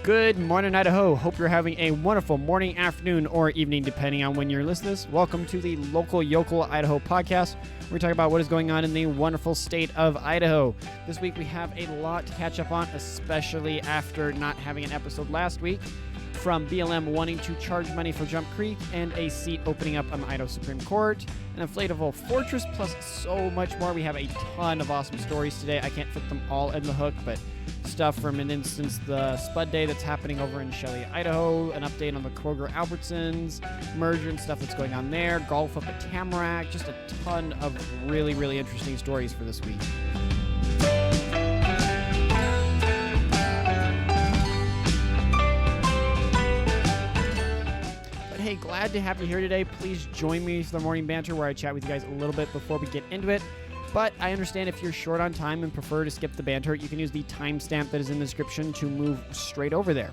Good morning, Idaho. Hope you're having a wonderful morning, afternoon, or evening, depending on when you're listening to this. Welcome to the Local Yokel Idaho podcast. We're talking about what is going on in the wonderful state of Idaho. This week we have a lot to catch up on, especially after not having an episode last week. From BLM wanting to charge money for Jump Creek and a seat opening up on the Idaho Supreme Court, an inflatable fortress, plus so much more. We have a ton of awesome stories today. I can't fit them all in the hook, but stuff from an instance, the Spud Day that's happening over in Shelley, Idaho, an update on the Kroger Albertsons merger and stuff that's going on there, golf up at Tamarack, just a ton of really, really interesting stories for this week. Hey, glad to have you here today. Please join me for the morning banter where I chat with you guys a little bit before we get into it. But I understand if you're short on time and prefer to skip the banter, you can use the timestamp that is in the description to move straight over there.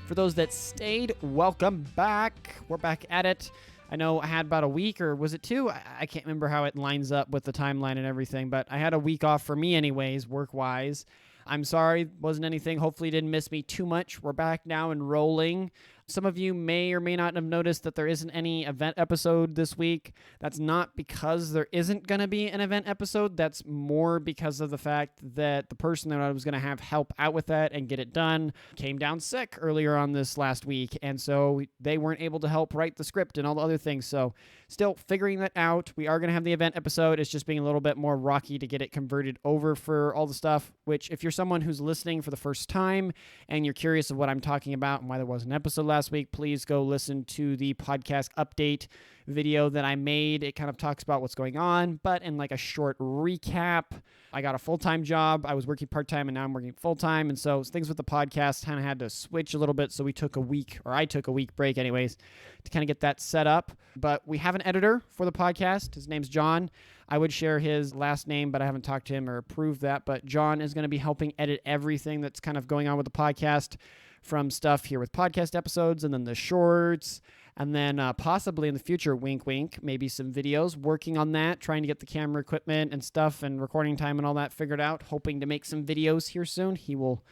For those that stayed, welcome back. We're back at it. I know I had about a week, or was it 2? I can't remember how it lines up with the timeline and everything, but I had a week off for me anyways, work-wise. I'm sorry, wasn't anything. Hopefully you didn't miss me too much. We're back now and rolling. Some of you may or may not have noticed that there isn't any event episode this week. That's not because there isn't going to be an event episode. That's more because of the fact that the person that I was going to have help out with that and get it done came down sick earlier on this last week. And so they weren't able to help write the script and all the other things. So still figuring that out. We are going to have the event episode. It's just being a little bit more rocky to get it converted over for all the stuff, which if you're someone who's listening for the first time and you're curious of what I'm talking about and why there was an episode last week, please go listen to the podcast update video that I made. It kind of talks about what's going on, but in like a short recap. I got a full-time job. I was working part-time and now I'm working full-time. And so things with the podcast kind of had to switch a little bit. So we took a week, or I took a week break anyways, to kind of get that set up. But we have an editor for the podcast. His name's John. I would share his last name, but I haven't talked to him or approved that. But John is going to be helping edit everything that's kind of going on with the podcast, from stuff here with podcast episodes and then the shorts, and then possibly in the future, wink, wink, maybe some videos, working on that, trying to get the camera equipment and stuff and recording time and all that figured out, hoping to make some videos here soon. He will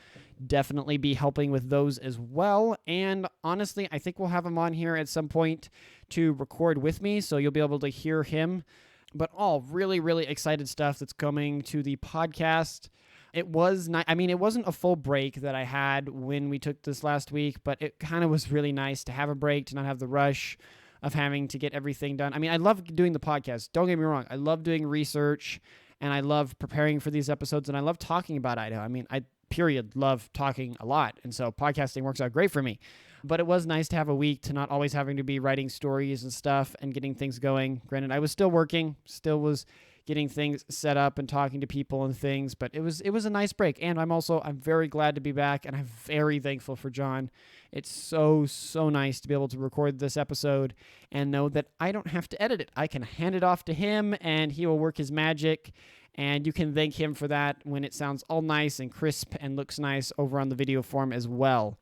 definitely be helping with those as well. And honestly, I think we'll have him on here at some point to record with me, so you'll be able to hear him. But all really, really excited stuff that's coming to the podcast. It was not, I mean, it wasn't a full break that I had when we took this last week, but it kind of was really nice to have a break, to not have the rush of having to get everything done. I mean, I love doing the podcast. Don't get me wrong. I love doing research and I love preparing for these episodes and I love talking about Idaho. I mean, I love talking a lot. And so podcasting works out great for me. But it was nice to have a week to not always having to be writing stories and stuff and getting things going. Granted, I was still working, still was getting things set up and talking to people and things, but it was a nice break. And I'm very glad to be back, and I'm very thankful for John. It's so nice to be able to record this episode and know that I don't have to edit it. I can hand it off to him and he will work his magic, and you can thank him for that when it sounds all nice and crisp and looks nice over on the video form as well.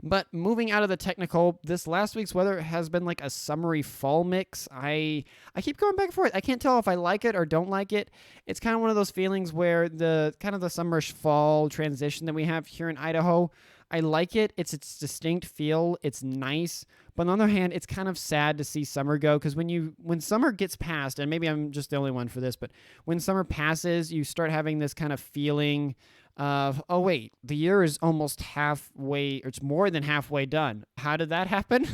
But moving out of the technical, this last week's weather has been like a summery fall mix. I keep going back and forth. I can't tell if I like it or don't like it. It's kind of one of those feelings where the kind of the summerish fall transition that we have here in Idaho, I like it. It's its distinct feel. It's nice. But on the other hand, it's kind of sad to see summer go, because when summer gets past, and maybe I'm just the only one for this, but when summer passes, you start having this kind of feeling of, oh wait, the year is almost halfway, or it's more than halfway done. How did that happen?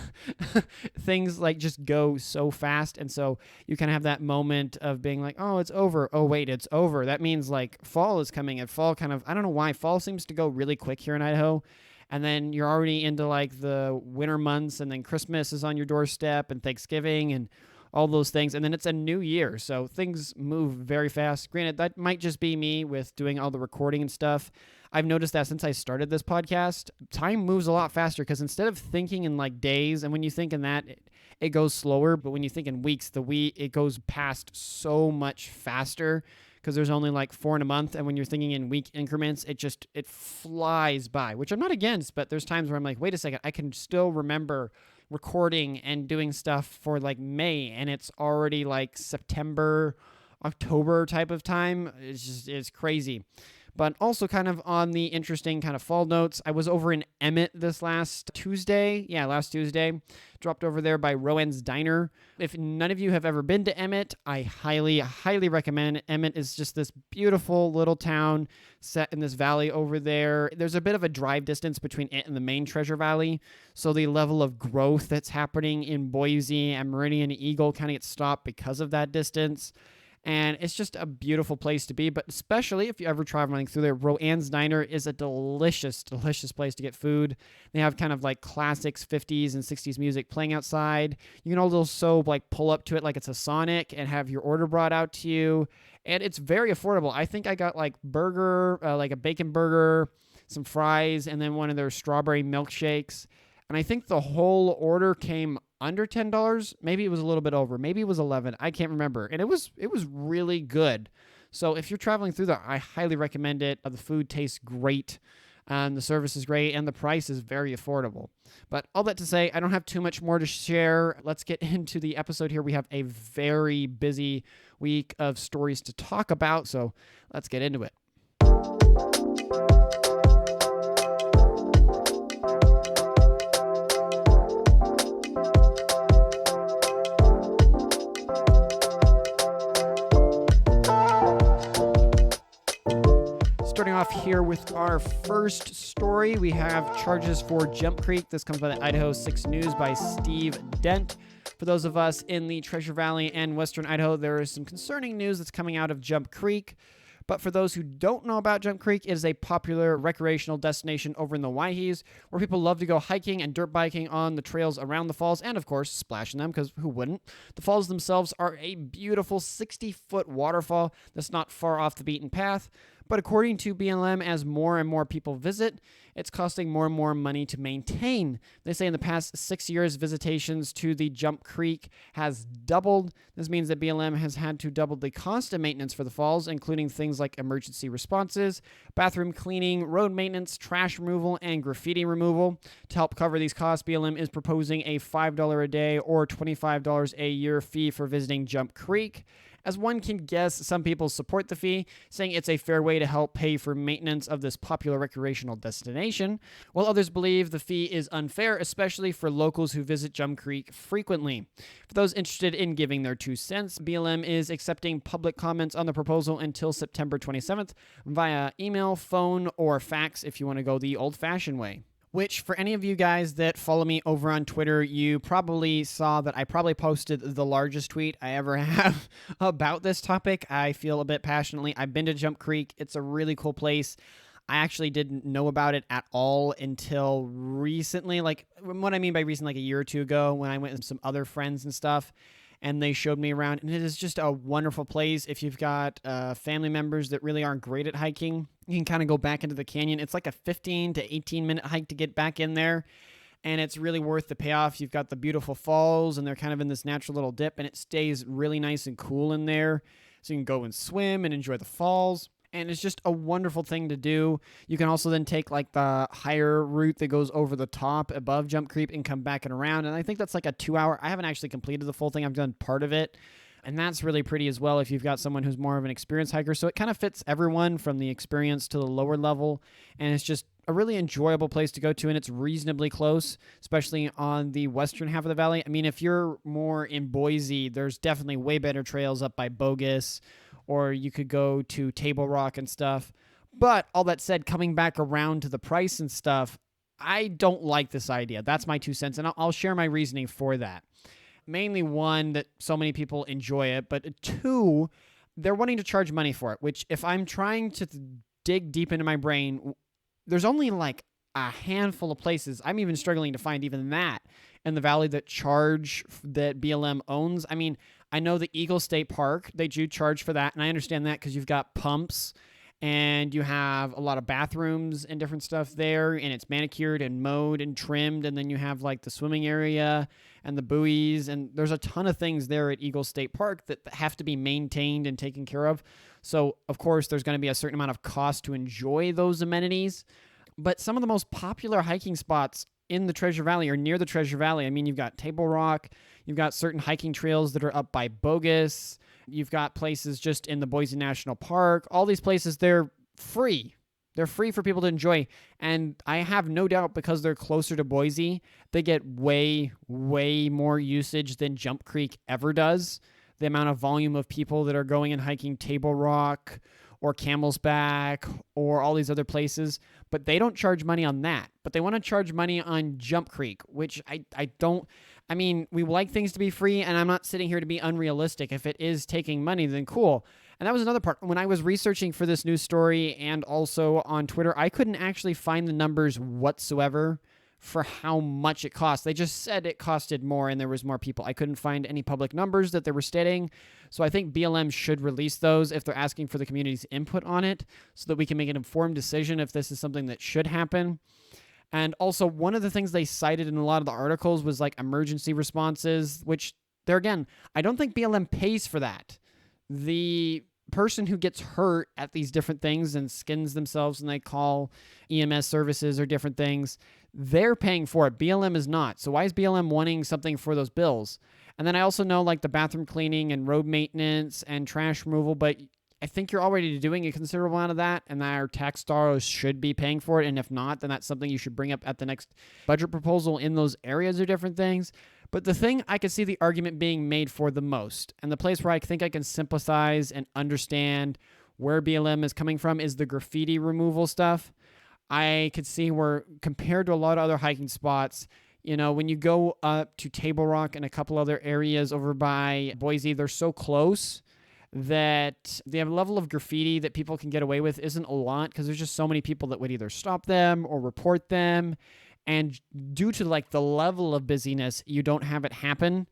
Things like just go so fast. And so you kind of have that moment of being like, oh, it's over. Oh wait, it's over. That means like fall is coming, and fall kind of, I don't know why, fall seems to go really quick here in Idaho. And then you're already into like the winter months, and then Christmas is on your doorstep, and Thanksgiving, and all those things. And then it's a new year. So things move very fast. Granted, that might just be me with doing all the recording and stuff. I've noticed that since I started this podcast, time moves a lot faster, because instead of thinking in like days, and when you think in that, it goes slower. But when you think in weeks, it goes past so much faster, because there's only like 4 in a month. And when you're thinking in week increments, it flies by, which I'm not against, but there's times where I'm like, wait a second, I can still remember recording and doing stuff for like May, and it's already like September, October type of time. It's crazy. But also kind of on the interesting kind of fall notes, I was over in Emmett this last Tuesday. Yeah, last Tuesday. Dropped over there by Rowan's Diner. If none of you have ever been to Emmett, I highly, highly recommend. Emmett is just this beautiful little town set in this valley over there. There's a bit of a drive distance between it and the main Treasure Valley, so the level of growth that's happening in Boise and Meridian Eagle kind of gets stopped because of that distance. And it's just a beautiful place to be, but especially if you're ever traveling through there, Rowan's Diner is a delicious, delicious place to get food. They have kind of like classics, 50s and 60s music playing outside. You can also like pull up to it like it's a Sonic and have your order brought out to you. And it's very affordable. I think I got like like a bacon burger, some fries, and then one of their strawberry milkshakes. And I think the whole order came under $10. Maybe it was a little bit over. Maybe it was 11. I can't remember. And it was really good. So if you're traveling through there, I highly recommend it. The food tastes great. And the service is great. And the price is very affordable. But all that to say, I don't have too much more to share. Let's get into the episode here. We have a very busy week of stories to talk about. So let's get into it. Starting off here with our first story, we have charges for Jump Creek. This comes by the Idaho 6 News by Steve Dent. For those of us in the Treasure Valley and Western Idaho, there is some concerning news that's coming out of Jump Creek. But for those who don't know about Jump Creek, it is a popular recreational destination over in the Waihees, where people love to go hiking and dirt biking on the trails around the falls, and of course, splashing them, because who wouldn't? The falls themselves are a beautiful 60-foot waterfall that's not far off the beaten path. But according to BLM, as more and more people visit, it's costing more and more money to maintain. They say in the past 6 years, visitations to the Jump Creek has doubled. This means that BLM has had to double the cost of maintenance for the falls, including things like emergency responses, bathroom cleaning, road maintenance, trash removal, and graffiti removal. To help cover these costs, BLM is proposing a $5 a day or $25 a year fee for visiting Jump Creek. As one can guess, some people support the fee, saying it's a fair way to help pay for maintenance of this popular recreational destination, while others believe the fee is unfair, especially for locals who visit Jump Creek frequently. For those interested in giving their 2 cents, BLM is accepting public comments on the proposal until September 27th via email, phone, or fax if you want to go the old-fashioned way. Which, for any of you guys that follow me over on Twitter, you probably saw that I probably posted the largest tweet I ever have about this topic. I feel a bit passionately. I've been to Jump Creek. It's a really cool place. I actually didn't know about it at all until recently. Like, what I mean by recent, like a year or two ago, when I went with some other friends and stuff, and they showed me around, and it is just a wonderful place. If you've got family members that really aren't great at hiking, you can kind of go back into the canyon. It's like a 15 to 18-minute hike to get back in there, and it's really worth the payoff. You've got the beautiful falls, and they're kind of in this natural little dip, and it stays really nice and cool in there, so you can go and swim and enjoy the falls. And it's just a wonderful thing to do. You can also then take like the higher route that goes over the top above Jump Creek and come back and around. And I think that's like a 2-hour. I haven't actually completed the full thing. I've done part of it. And that's really pretty as well if you've got someone who's more of an experienced hiker. So it kind of fits everyone from the experienced to the lower level. And it's just a really enjoyable place to go to. And it's reasonably close, especially on the western half of the valley. I mean, if you're more in Boise, there's definitely way better trails up by Bogus, or you could go to Table Rock and stuff. But all that said, coming back around to the price and stuff, I don't like this idea. That's my 2 cents, and I'll share my reasoning for that. Mainly, one, that so many people enjoy it, but 2, they're wanting to charge money for it, which if I'm trying to dig deep into my brain, there's only like a handful of places. I'm even struggling to find even that in the valley that BLM owns. I mean, I know the Eagle State Park, they do charge for that, and I understand that because you've got pumps and you have a lot of bathrooms and different stuff there, and it's manicured and mowed and trimmed, and then you have like the swimming area and the buoys, and there's a ton of things there at Eagle State Park that have to be maintained and taken care of. So, of course, there's going to be a certain amount of cost to enjoy those amenities. But some of the most popular hiking spots in the Treasure Valley or near the Treasure Valley, I mean, you've got Table Rock, you've got certain hiking trails that are up by Bogus, you've got places just in the Boise National Park. All these places, they're free. They're free for people to enjoy. And I have no doubt because they're closer to Boise, they get way, way more usage than Jump Creek ever does. The amount of volume of people that are going and hiking Table Rock or Camel's Back or all these other places. But they don't charge money on that. But they want to charge money on Jump Creek, which I don't. I mean, we like things to be free, and I'm not sitting here to be unrealistic. If it is taking money, then cool. And that was another part. When I was researching for this news story and also on Twitter, I couldn't actually find the numbers whatsoever for how much it cost. They just said it costed more and there was more people. I couldn't find any public numbers that they were stating. So I think BLM should release those if they're asking for the community's input on it so that we can make an informed decision if this is something that should happen. And also, one of the things they cited in a lot of the articles was like emergency responses, which there again, I don't think BLM pays for that. The person who gets hurt at these different things and skins themselves and they call EMS services or different things, they're paying for it. BLM is not. So why is BLM wanting something for those bills? And then I also know like the bathroom cleaning and road maintenance and trash removal, but I think you're already doing a considerable amount of that, and that our tax dollars should be paying for it. And if not, then that's something you should bring up at the next budget proposal in those areas or different things. But the thing I could see the argument being made for the most, and the place where I think I can sympathize and understand where BLM is coming from, is the graffiti removal stuff. I could see where, compared to a lot of other hiking spots, you know, when you go up to Table Rock and a couple other areas over by Boise, they're so close that the level of graffiti that people can get away with isn't a lot because there's just so many people that would either stop them or report them. And due to like the level of busyness, you don't have it happen.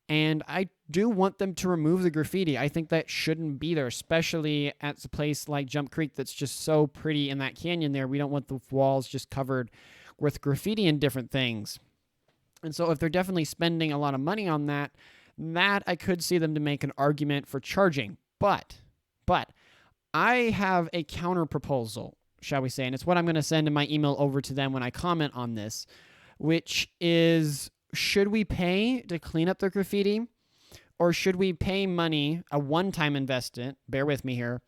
And I do want them to remove the graffiti. I think that shouldn't be there, especially at a place like Jump Creek that's just so pretty in that canyon there. We don't want the walls just covered with graffiti and different things. And so if they're definitely spending a lot of money on that I could see them to make an argument for charging. But I have a counter proposal, shall we say, and it's what I'm going to send in my email over to them when I comment on this, which is, should we pay to clean up the graffiti, or should we pay money, a one-time investment, bear with me here,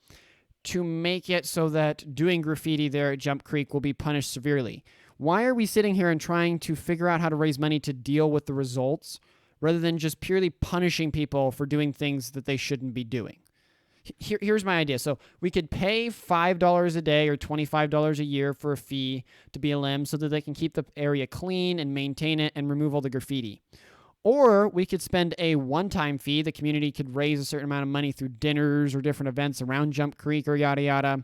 to make it so that doing graffiti there at Jump Creek will be punished severely? Why are we sitting here and trying to figure out how to raise money to deal with the results rather than just purely punishing people for doing things that they shouldn't be doing? Here's my idea. So we could pay $5 a day or $25 a year for a fee to BLM so that they can keep the area clean and maintain it and remove all the graffiti. Or we could spend a one-time fee. The community could raise a certain amount of money through dinners or different events around Jump Creek or yada yada.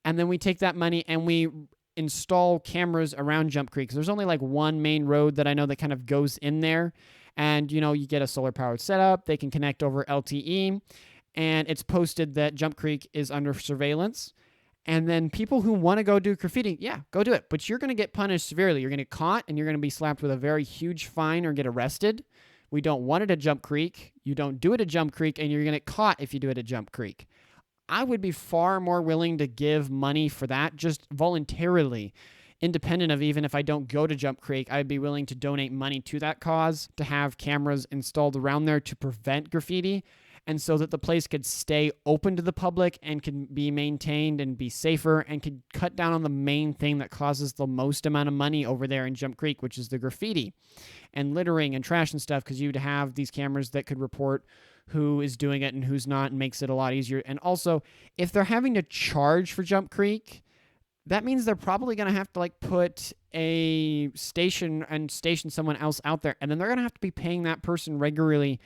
And then we take that money and we install cameras around Jump Creek. There's only like one main road that I know that kind of goes in there. And, you know, you get a solar-powered setup. They can connect over LTE. And it's posted that Jump Creek is under surveillance. And then people who want to go do graffiti, yeah, go do it. But you're going to get punished severely. You're going to get caught, and you're going to be slapped with a very huge fine or get arrested. We don't want it at Jump Creek. You don't do it at Jump Creek, and you're going to get caught if you do it at Jump Creek. I would be far more willing to give money for that just voluntarily, independent of even if I don't go to Jump Creek. I'd be willing to donate money to that cause to have cameras installed around there to prevent graffiti, and so that the place could stay open to the public and can be maintained and be safer and could cut down on the main thing that causes the most amount of money over there in Jump Creek, which is the graffiti and littering and trash and stuff, because you'd have these cameras that could report who is doing it and who's not, and makes it a lot easier. And also, if they're having to charge for Jump Creek, that means they're probably going to have to like put a station and station someone else out there, and then they're going to have to be paying that person regularly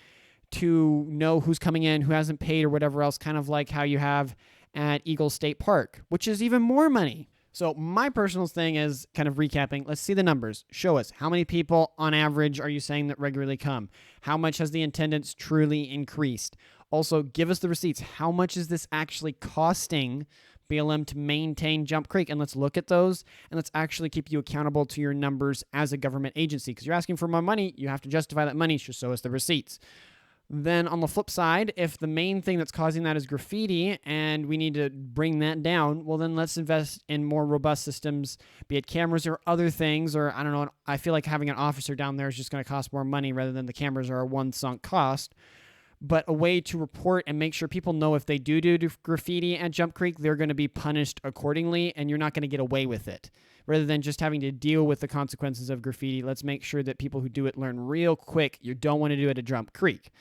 to know who's coming in, who hasn't paid, or whatever else, kind of like how you have at Eagle State Park, which is even more money. So my personal thing is, kind of recapping, let's see the numbers. Show us, how many people on average are you saying that regularly come? How much has the attendance truly increased? Also, give us the receipts. How much is this actually costing BLM to maintain Jump Creek? And let's look at those, and let's actually keep you accountable to your numbers as a government agency, because you're asking for more money. You have to justify that money. So show us the receipts. Then on the flip side, if the main thing that's causing that is graffiti and we need to bring that down, well, then let's invest in more robust systems, be it cameras or other things, or I don't know, I feel like having an officer down there is just going to cost more money rather than the cameras are a one sunk cost. but a way to report and make sure people know if they do graffiti at Jump Creek, they're going to be punished accordingly, and you're not going to get away with it. Rather than just having to deal with the consequences of graffiti, let's make sure that people who do it learn real quick. You don't want to do it at Jump Creek.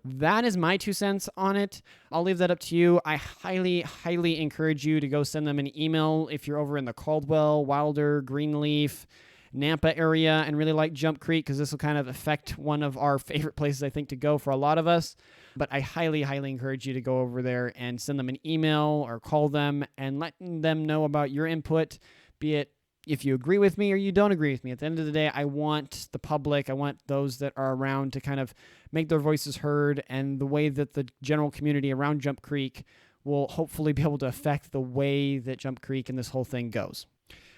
That is my 2 cents on it. I'll leave that up to you. I highly, highly encourage you to go send them an email if you're over in the Caldwell, Wilder, Greenleaf, Nampa area and really like Jump Creek, because this will kind of affect one of our favorite places, I think, to go for a lot of us. But I highly, highly encourage you to go over there and send them an email or call them and let them know about your input, be it if you agree with me or you don't agree with me. At the end of the day, I want the public, I want those that are around to kind of make their voices heard, and the way that the general community around Jump Creek will hopefully be able to affect the way that Jump Creek and this whole thing goes.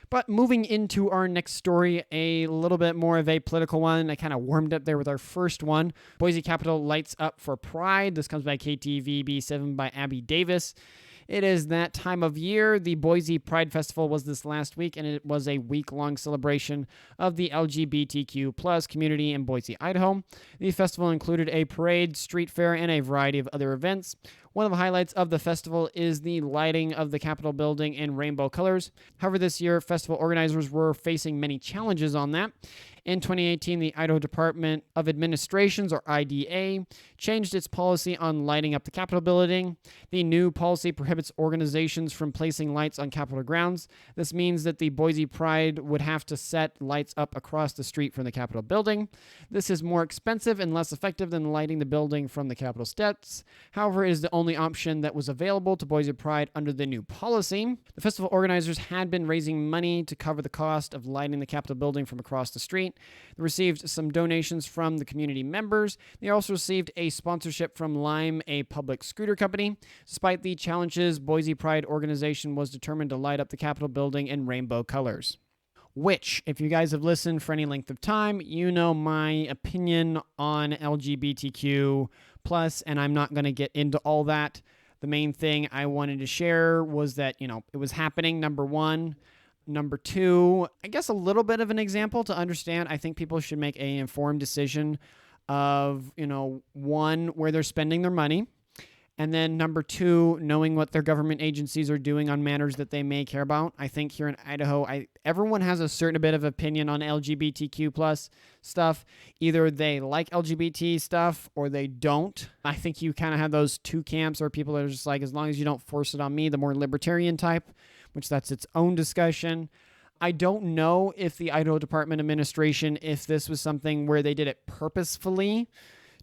But moving into our next story, a little bit more of a political one. I kind of warmed up there with our first one. Boise Capitol lights up for Pride. This comes by KTVB 7 by Abby Davis. It is that time of year. The Boise Pride Festival was this last week, and it was a week-long celebration of the LGBTQ plus community in Boise, Idaho. The festival included a parade, street fair, and a variety of other events. One of the highlights of the festival is the lighting of the Capitol building in rainbow colors. However, this year, festival organizers were facing many challenges on that. In 2018, the Idaho Department of Administrations, or IDA, changed its policy on lighting up the Capitol building. The new policy prohibits organizations from placing lights on Capitol grounds. This means that the Boise Pride would have to set lights up across the street from the Capitol building. This is more expensive and less effective than lighting the building from the Capitol steps. However, it is the only option that was available to Boise Pride under the new policy. The festival organizers had been raising money to cover the cost of lighting the Capitol building from across the street. They received some donations from the community members. They also received a sponsorship from Lime, a public scooter company. Despite the challenges, Boise Pride organization was determined to light up the Capitol building in rainbow colors. Which, if you guys have listened for any length of time, you know my opinion on LGBTQ+, and I'm not going to get into all that. The main thing I wanted to share was that, it was happening, number one. Number two, I guess a little bit of an example to understand. I think people should make an informed decision of, one, where they're spending their money. And then number two, knowing what their government agencies are doing on matters that they may care about. I think here in Idaho, everyone has a certain bit of opinion on LGBTQ+ stuff. Either they like LGBT stuff or they don't. I think you kind of have those two camps, or people that are just like, as long as you don't force it on me, the more libertarian type, which that's its own discussion. I don't know if the Idaho Department Administration, if this was something where they did it purposefully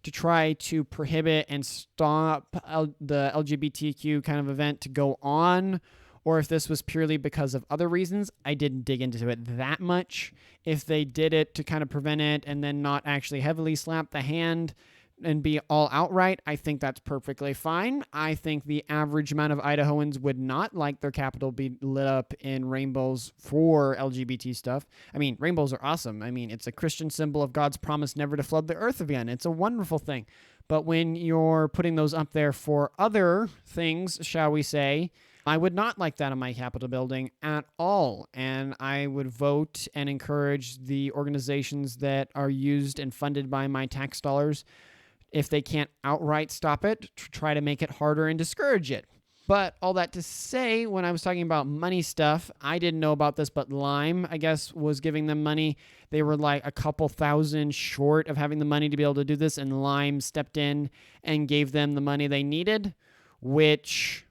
to try to prohibit and stop the LGBTQ kind of event to go on, or if this was purely because of other reasons. I didn't dig into it that much. If they did it to kind of prevent it and then not actually heavily slap the hand and be all outright, I think that's perfectly fine. I think the average amount of Idahoans would not like their Capitol be lit up in rainbows for LGBT stuff. I mean, rainbows are awesome. I mean, it's a Christian symbol of God's promise never to flood the earth again. It's a wonderful thing. But when you're putting those up there for other things, shall we say, I would not like that on my Capitol building at all. And I would vote and encourage the organizations that are used and funded by my tax dollars, if they can't outright stop it, to try to make it harder and discourage it. But all that to say, when I was talking about money stuff, I didn't know about this, but Lime, I guess, was giving them money. They were like a couple thousand short of having the money to be able to do this, and Lime stepped in and gave them the money they needed, which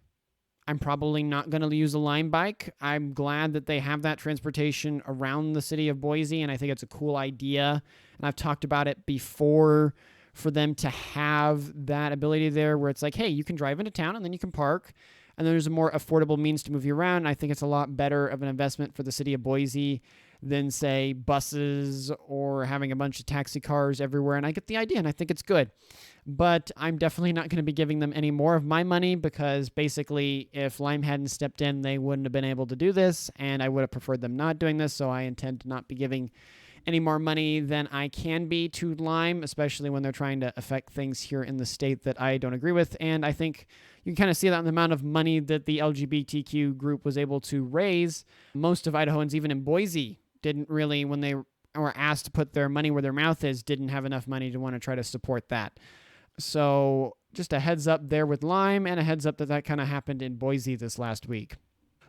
I'm probably not going to use a Lime bike. I'm glad that they have that transportation around the city of Boise, and I think it's a cool idea. And I've talked about it before, for them to have that ability there where it's like, hey, you can drive into town and then you can park, and then there's a more affordable means to move you around. I think it's a lot better of an investment for the city of Boise than, say, buses or having a bunch of taxi cars everywhere. And I get the idea, and I think it's good. But I'm definitely not going to be giving them any more of my money, because basically if Lime hadn't stepped in, they wouldn't have been able to do this, and I would have preferred them not doing this. So I intend to not be giving any more money than I can be to Lime, especially when they're trying to affect things here in the state that I don't agree with. And I think you can kind of see that in the amount of money that the LGBTQ group was able to raise. Most of Idahoans, even in Boise, didn't really, when they were asked to put their money where their mouth is, didn't have enough money to want to try to support that. So Just a heads up there with Lyme, and a heads up that kind of happened in Boise this last week.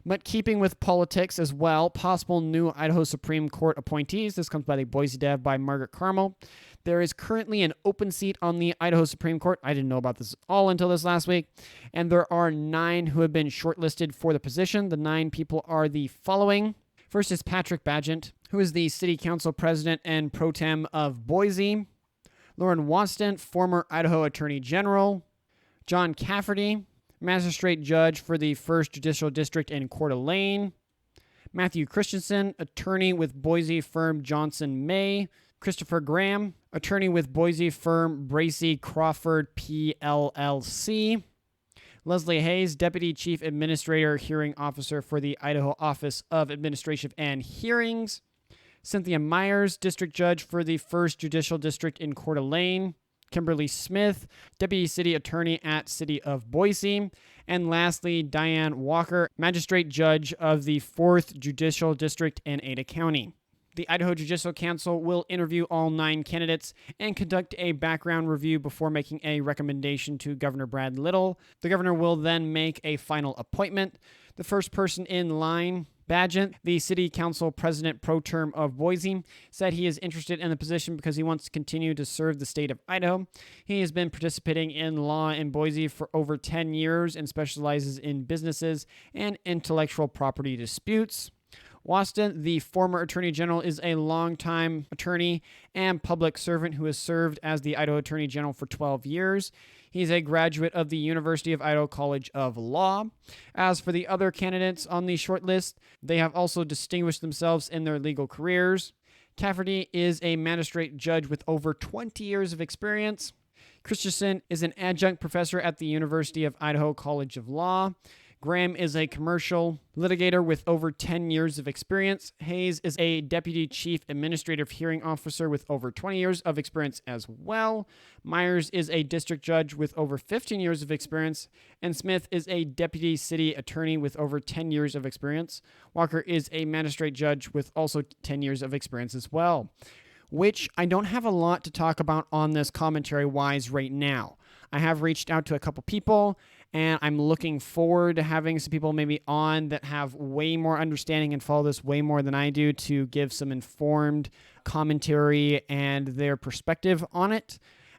But keeping with politics as well, possible new Idaho Supreme Court appointees. This comes by the Boise Dev by Margaret Carmel. There is currently an open seat on the Idaho Supreme Court. I didn't know about this all until this last week. And there are 9 who have been shortlisted for the position. The 9 people are the following. First is Patrick Bagent, who is the City Council President and Pro Tem of Boise. Lauren Waston, former Idaho Attorney General. John Cafferty, Magistrate Judge for the 1st Judicial District in Coeur d'Alene. Matthew Christensen, attorney with Boise firm Johnson May. Christopher Graham, attorney with Boise firm Bracey Crawford PLLC. Leslie Hayes, Deputy Chief Administrator Hearing Officer for the Idaho Office of Administrative and Hearings. Cynthia Myers, District Judge for the 1st Judicial District in Coeur d'Alene. Kimberly Smith, Deputy City Attorney at City of Boise. And lastly, Diane Walker, Magistrate Judge of the 4th Judicial District in Ada County. The Idaho Judicial Council will interview all 9 candidates and conduct a background review before making a recommendation to Governor Brad Little. The governor will then make a final appointment. The first person in line, Bagent, the City Council President pro term of Boise, said he is interested in the position because he wants to continue to serve the state of Idaho. He has been participating in law in Boise for over 10 years and specializes in businesses and intellectual property disputes. Waston, the former Attorney General, is a longtime attorney and public servant who has served as the Idaho Attorney General for 12 years. He's a graduate of the University of Idaho College of Law. As for the other candidates on the short list, they have also distinguished themselves in their legal careers. Cafferty is a magistrate judge with over 20 years of experience. Christensen is an adjunct professor at the University of Idaho College of Law. Graham is a commercial litigator with over 10 years of experience. Hayes is a Deputy Chief Administrative Hearing Officer with over 20 years of experience as well. Myers is a district judge with over 15 years of experience. And Smith is a Deputy City Attorney with over 10 years of experience. Walker is a magistrate judge with also 10 years of experience as well, which I don't have a lot to talk about on this commentary-wise right now. I have reached out to a couple people, and I'm looking forward to having some people maybe on that have way more understanding and follow this way more than I do to give some informed commentary and their perspective on it.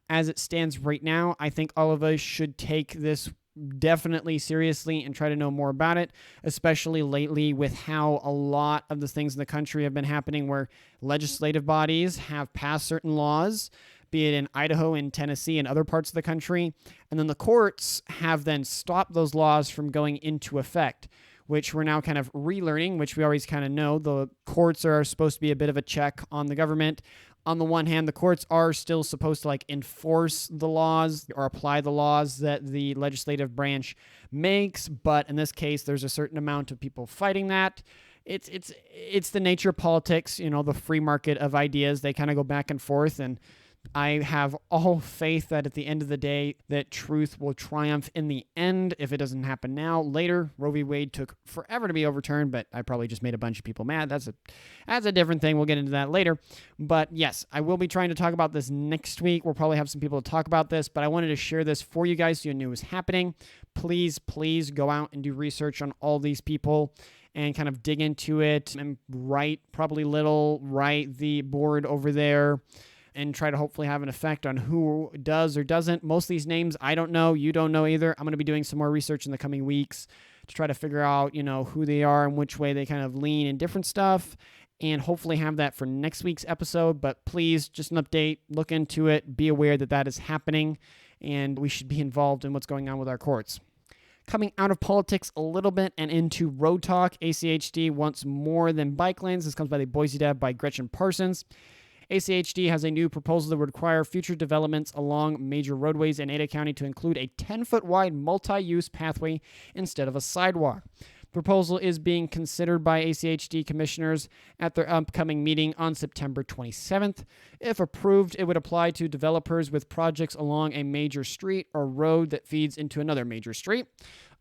As it stands right now, I think all of us should take this definitely seriously and try to know more about it, especially lately with how a lot of the things in the country have been happening where legislative bodies have passed certain laws, be it in Idaho and Tennessee and other parts of the country, and then the courts have then stopped those laws from going into effect, which we're now kind of relearning, which we always kind of know. The courts are supposed to be a bit of a check on the government. On the one hand, the courts are still supposed to enforce the laws or apply the laws that the legislative branch makes, but in this case, there's a certain amount of people fighting that. It's the nature of politics, the free market of ideas. They kind of go back and forth, and I have all faith that at the end of the day, that truth will triumph in the end. If it doesn't happen now, later. Roe v. Wade took forever to be overturned, but I probably just made a bunch of people mad. That's a different thing. We'll get into that later. But yes, I will be trying to talk about this next week. We'll probably have some people to talk about this, but I wanted to share this for you guys so you knew it was happening. Please go out and do research on all these people and kind of dig into it and write the board over there, and try to hopefully have an effect on who does or doesn't. Most of these names, I don't know. You don't know either. I'm going to be doing some more research in the coming weeks to try to figure out, who they are and which way they kind of lean in different stuff, and hopefully have that for next week's episode. But please, just an update, look into it, be aware that that is happening, and we should be involved in what's going on with our courts. Coming out of politics a little bit and into road talk, ACHD wants more than bike lanes. This comes by the Boise Dev by Gretchen Parsons. ACHD has a new proposal that would require future developments along major roadways in Ada County to include a 10-foot wide multi-use pathway instead of a sidewalk. The proposal is being considered by ACHD commissioners at their upcoming meeting on September 27th. If approved, it would apply to developers with projects along a major street or road that feeds into another major street.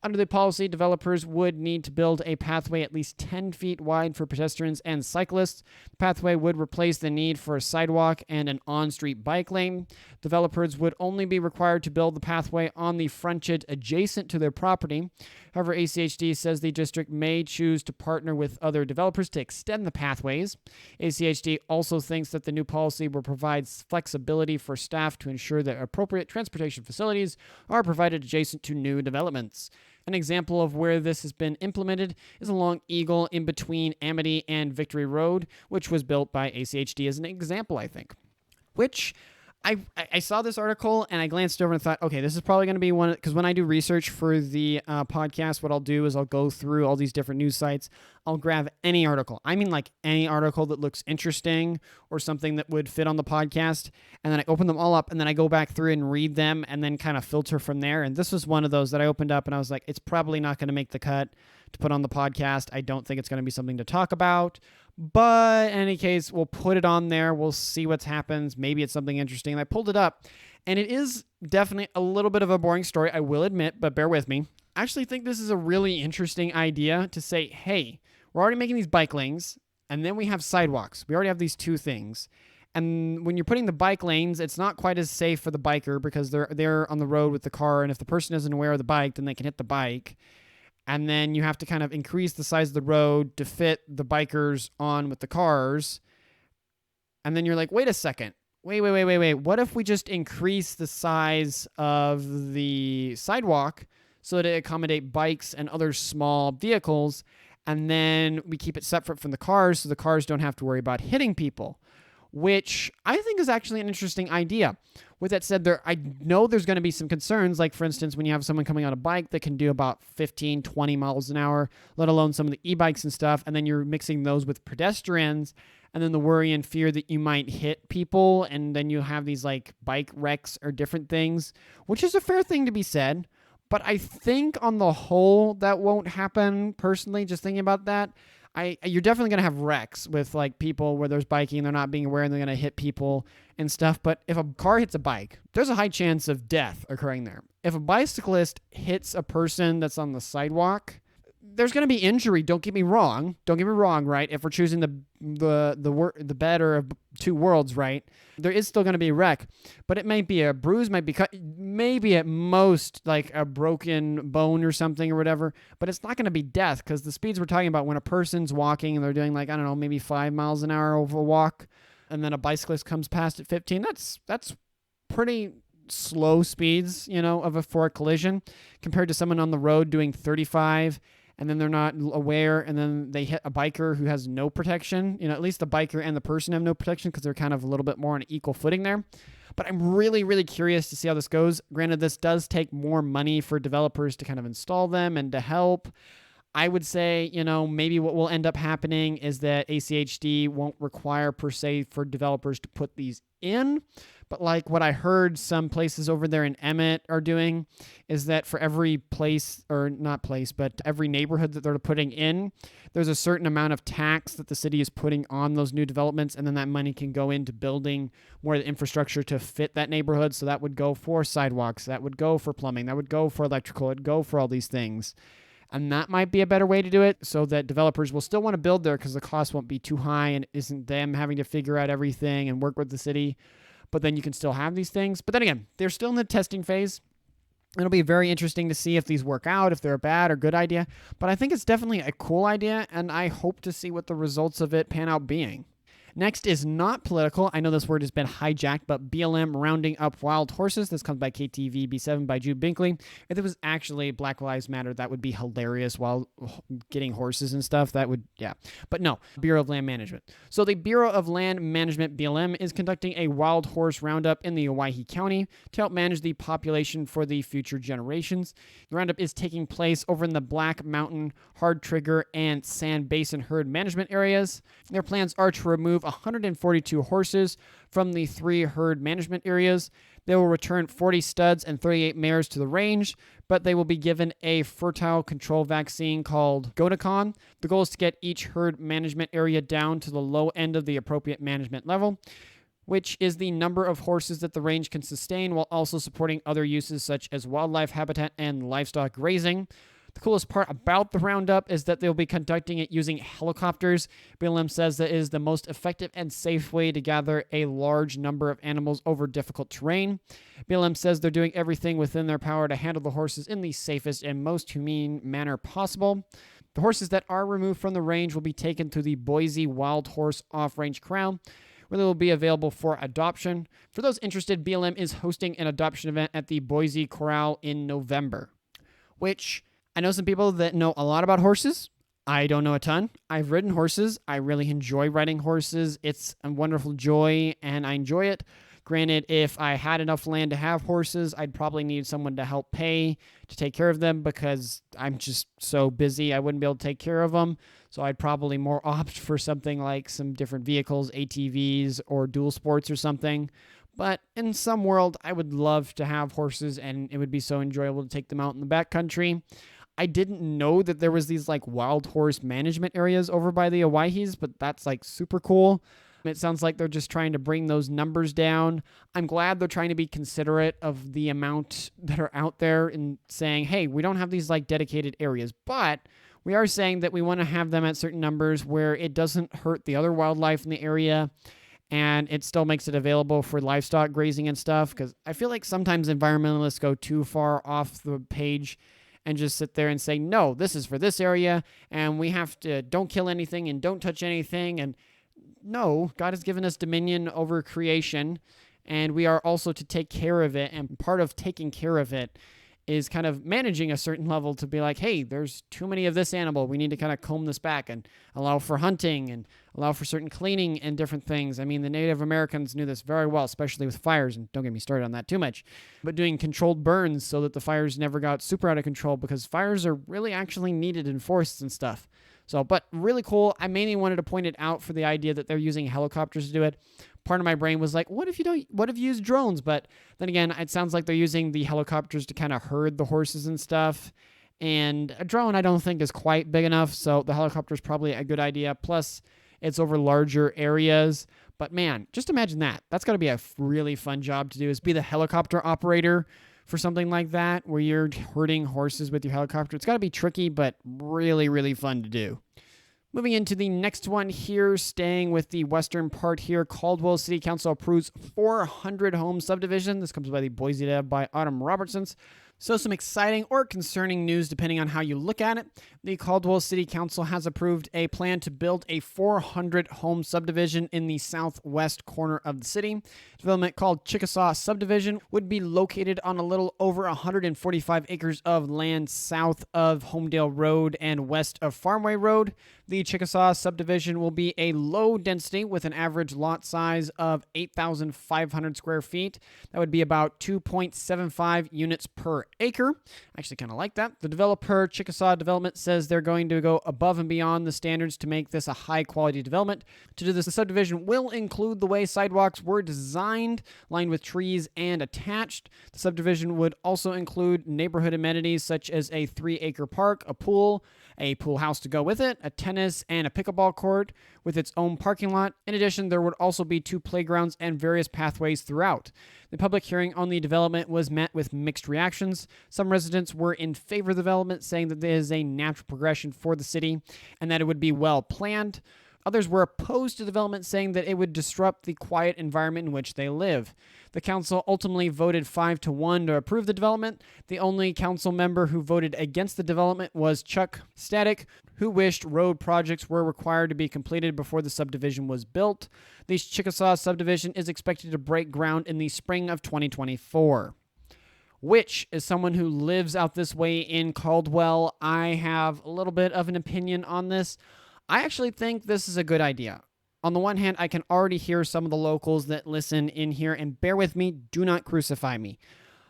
Under the policy, developers would need to build a pathway at least 10 feet wide for pedestrians and cyclists. The pathway would replace the need for a sidewalk and an on-street bike lane. Developers would only be required to build the pathway on the frontage adjacent to their property. However, ACHD says the district may choose to partner with other developers to extend the pathways. ACHD also thinks that the new policy will provide flexibility for staff to ensure that appropriate transportation facilities are provided adjacent to new developments. An example of where this has been implemented is along Eagle in between Amity and Victory Road, which was built by ACHD as an example, I think. Which I saw this article and I glanced over and thought, okay, this is probably going to be one, because when I do research for the podcast, what I'll do is I'll go through all these different news sites. I'll grab any article. I mean, like any article that looks interesting or something that would fit on the podcast. And then I open them all up and then I go back through and read them and then kind of filter from there. And this was one of those that I opened up and I was like, it's probably not going to make the cut to put on the podcast. I don't think it's going to be something to talk about. But in any case, we'll put it on there. We'll see what happens. Maybe it's something interesting. And I pulled it up, and it is definitely a little bit of a boring story, I will admit, but bear with me. I actually think this is a really interesting idea to say, hey, we're already making these bike lanes, and then we have sidewalks. We already have these two things. And when you're putting the bike lanes, it's not quite as safe for the biker because they're on the road with the car, and if the person isn't aware of the bike, then they can hit the bike. And then you have to kind of increase the size of the road to fit the bikers on with the cars. And then you're like, wait a second. Wait. What if we just increase the size of the sidewalk so that it accommodate bikes and other small vehicles, and then we keep it separate from the cars so the cars don't have to worry about hitting people? Which I think is actually an interesting idea. With that said, I know there's going to be some concerns, like, for instance, when you have someone coming on a bike that can do about 15, 20 miles an hour, let alone some of the e-bikes and stuff, and then you're mixing those with pedestrians, and then the worry and fear that you might hit people, and then you have these, like, bike wrecks or different things, which is a fair thing to be said. But I think on the whole, that won't happen, personally, just thinking about that. You're definitely going to have wrecks with, like, people where there's biking and they're not being aware and they're going to hit people and stuff. But if a car hits a bike, there's a high chance of death occurring there. If a bicyclist hits a person that's on the sidewalk, there's going to be injury. Don't get me wrong, right? If we're choosing the better of two worlds, right? There is still going to be a wreck, but it might be a bruise, might be cut, maybe at most like a broken bone or something or whatever, but it's not going to be death, because the speeds we're talking about when a person's walking and they're doing, like, I don't know, maybe 5 miles an hour over a walk, and then a bicyclist comes past at 15, that's pretty slow speeds, for a collision, compared to someone on the road doing 35, and then they're not aware, and then they hit a biker who has no protection. At least the biker and the person have no protection because they're kind of a little bit more on an equal footing there. But I'm really, really curious to see how this goes. Granted, this does take more money for developers to kind of install them and to help. I would say, maybe what will end up happening is that ACHD won't require, per se, for developers to put these in. But like what I heard some places over there in Emmett are doing is that for every place, or not place, but every neighborhood that they're putting in, there's a certain amount of tax that the city is putting on those new developments, and then that money can go into building more of the infrastructure to fit that neighborhood. So that would go for sidewalks, that would go for plumbing, that would go for electrical, it would go for all these things. And that might be a better way to do it, so that developers will still want to build there because the cost won't be too high and it isn't them having to figure out everything and work with the city. But then you can still have these things. But then again, they're still in the testing phase. It'll be very interesting to see if these work out, if they're a bad or good idea. But I think it's definitely a cool idea, and I hope to see what the results of it pan out being. Next is not political. I know this word has been hijacked, but BLM rounding up wild horses. This comes by KTV B7 by Jude Binkley. If it was actually Black Lives Matter, that would be hilarious while getting horses and stuff. That would, yeah. But no, Bureau of Land Management. So the Bureau of Land Management, BLM, is conducting a wild horse roundup in the Owyhee County to help manage the population for the future generations. The roundup is taking place over in the Black Mountain, Hard Trigger, and Sand Basin herd management areas. Their plans are to remove 142 horses from the 3 herd management areas. They will return 40 studs and 38 mares to the range, but they will be given a fertile control vaccine called Godicon. The goal is to get each herd management area down to the low end of the appropriate management level, which is the number of horses that the range can sustain while also supporting other uses such as wildlife habitat and livestock grazing. The coolest part about the roundup is that they'll be conducting it using helicopters. BLM says that is the most effective and safe way to gather a large number of animals over difficult terrain. BLM says they're doing everything within their power to handle the horses in the safest and most humane manner possible. The horses that are removed from the range will be taken to the Boise Wild Horse Off-Range Corral, where they will be available for adoption. For those interested, BLM is hosting an adoption event at the Boise Corral in November, which I know some people that know a lot about horses. I don't know a ton. I've ridden horses. I really enjoy riding horses. It's a wonderful joy, and I enjoy it. Granted, if I had enough land to have horses, I'd probably need someone to help pay to take care of them because I'm just so busy, I wouldn't be able to take care of them. So I'd probably more opt for something like some different vehicles, ATVs, or dual sports or something. But in some world, I would love to have horses, and it would be so enjoyable to take them out in the backcountry. I didn't know that there was these like wild horse management areas over by the Owyhees, but that's like super cool. It sounds like they're just trying to bring those numbers down. I'm glad they're trying to be considerate of the amount that are out there and saying, hey, we don't have these like dedicated areas, but we are saying that we want to have them at certain numbers where it doesn't hurt the other wildlife in the area and it still makes it available for livestock grazing and stuff. Because I feel like sometimes environmentalists go too far off the page and just sit there and say, no, this is for this area, and we have to don't kill anything and don't touch anything. And no, God has given us dominion over creation, and we are also to take care of it. And part of taking care of it is kind of managing a certain level to be like, hey, there's too many of this animal. We need to kind of comb this back and allow for hunting and allow for certain cleaning and different things. I mean, the Native Americans knew this very well, especially with fires, and don't get me started on that too much, but doing controlled burns so that the fires never got super out of control, because fires are really actually needed in forests and stuff. So, but really cool. I mainly wanted to point it out for the idea that they're using helicopters to do it. Part of my brain was like, what if you use drones? But then again, it sounds like they're using the helicopters to kind of herd the horses and stuff. And a drone, I don't think, is quite big enough. So the helicopter is probably a good idea. Plus, it's over larger areas. But man, just imagine that. That's got to be a really fun job to do, is be the helicopter operator for something like that, where you're herding horses with your helicopter. It's got to be tricky, but really, really fun to do. Moving into the next one here, staying with the western part here, Caldwell City Council approves 400 home subdivision. This comes by the Boise Dev by Autumn Robertsons. So some exciting or concerning news depending on how you look at it. The Caldwell City Council has approved a plan to build a 400 home subdivision in the southwest corner of the city. Development called Chickasaw Subdivision would be located on a little over 145 acres of land south of Homedale Road and west of Farmway Road. The Chickasaw Subdivision will be a low density with an average lot size of 8,500 square feet. That would be about 2.75 units per acre. I actually kind of like that. The developer, Chickasaw Development, says they're going to go above and beyond the standards to make this a high-quality development. To do this, the subdivision will include the way sidewalks were designed, lined with trees and attached. The subdivision would also include neighborhood amenities such as a 3-acre park, a pool house to go with it, a tennis and a pickleball court with its own parking lot. In addition, there would also be 2 playgrounds and various pathways throughout. The public hearing on the development was met with mixed reactions. Some residents were in favor of the development, saying that there is a natural progression for the city and that it would be well planned. Others were opposed to development, saying that it would disrupt the quiet environment in which they live. The council ultimately voted 5-1 to approve the development. The only council member who voted against the development was Chuck Static, who wished road projects were required to be completed before the subdivision was built. The Chickasaw subdivision is expected to break ground in the spring of 2024. Which, as someone who lives out this way in Caldwell, I have a little bit of an opinion on this. I actually think this is a good idea. On the one hand, I can already hear some of the locals that listen in here, and bear with me, do not crucify me.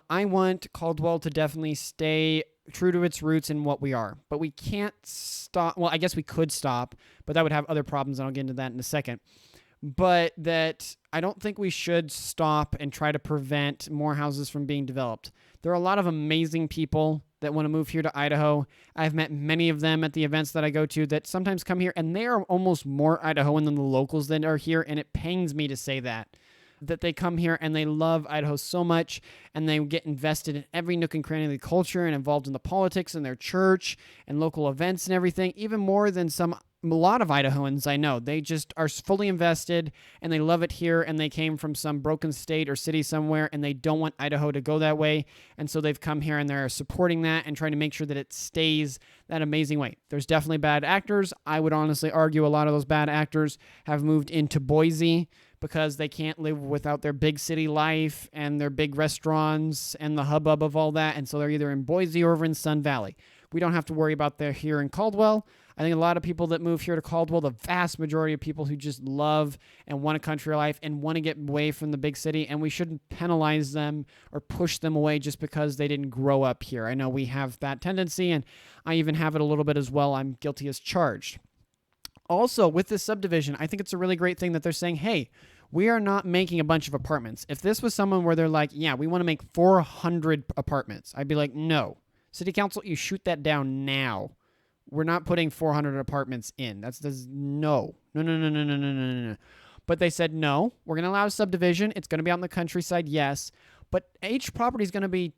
I want Caldwell to definitely stay true to its roots in what we are, but we can't stop. Well, I guess we could stop, but that would have other problems, and I'll get into that in a second. But that I don't think we should stop and try to prevent more houses from being developed. There are a lot of amazing people that want to move here to Idaho. I've met many of them at the events that I go to that sometimes come here, and they are almost more Idahoan than the locals that are here, and it pains me to say that. that they come here and they love Idaho so much, and they get invested in every nook and cranny of the culture and involved in the politics in their church and local events and everything, even more than a lot of Idahoans I know. They just are fully invested and they love it here, and they came from some broken state or city somewhere and they don't want Idaho to go that way. And so they've come here and they're supporting that and trying to make sure that it stays that amazing way. There's definitely bad actors. I would honestly argue a lot of those bad actors have moved into Boise because they can't live without their big city life and their big restaurants and the hubbub of all that. And so they're either in Boise or over in Sun Valley. We don't have to worry about that here in Caldwell. I think a lot of people that move here to Caldwell, the vast majority of people who just love and want a country life and want to get away from the big city, and we shouldn't penalize them or push them away just because they didn't grow up here. I know we have that tendency, and I even have it a little bit as well. I'm guilty as charged. Also, with this subdivision, I think it's a really great thing that they're saying, hey, we are not making a bunch of apartments. If this was someone where they're like, yeah, we want to make 400 apartments, I'd be like, no. City Council, you shoot that down now. We're not putting 400 apartments in. That's no. No. But they said, no, we're going to allow a subdivision. It's going to be out in the countryside, yes. But each property is going to be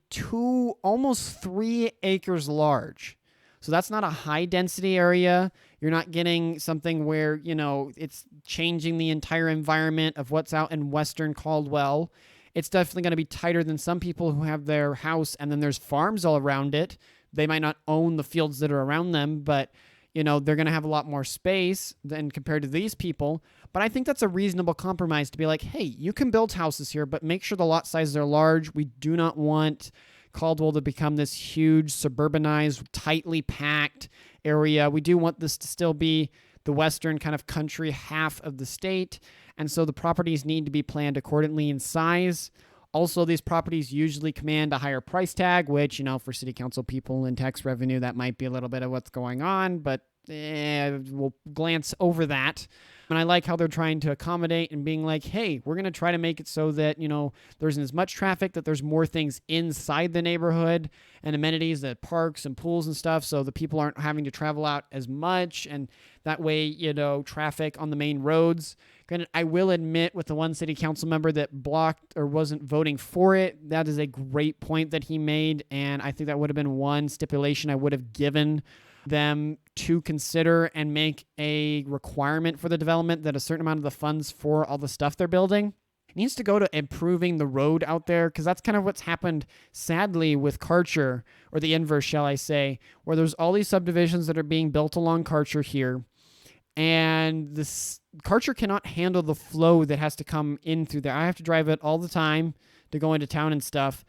almost 3 acres large. So that's not a high density area. You're not getting something where, it's changing the entire environment of what's out in Western Caldwell. It's definitely going to be tighter than some people who have their house and then there's farms all around it. They might not own the fields that are around them, but, they're going to have a lot more space than compared to these people. But I think that's a reasonable compromise to be like, hey, you can build houses here, but make sure the lot sizes are large. We do not want Caldwell to become this huge, suburbanized, tightly packed area. We do want this to still be the western kind of country half of the state. And so the properties need to be planned accordingly in size. Also, these properties usually command a higher price tag, which, for city council people and tax revenue, that might be a little bit of what's going on, but we'll glance over that. And I like how they're trying to accommodate and being like, hey, we're going to try to make it so that, there isn't as much traffic, that there's more things inside the neighborhood and amenities, that parks and pools and stuff, so the people aren't having to travel out as much. And that way, traffic on the main roads. Granted, I will admit with the one city council member that blocked or wasn't voting for it, that is a great point that he made. And I think that would have been one stipulation I would have given them to consider and make a requirement for the development, that a certain amount of the funds for all the stuff they're building needs to go to improving the road out there, because that's kind of what's happened, sadly, with Karcher, or the inverse, shall I say, where there's all these subdivisions that are being built along Karcher here, and this Karcher cannot handle the flow that has to come in through there. I have to drive it all the time to go into town and stuff.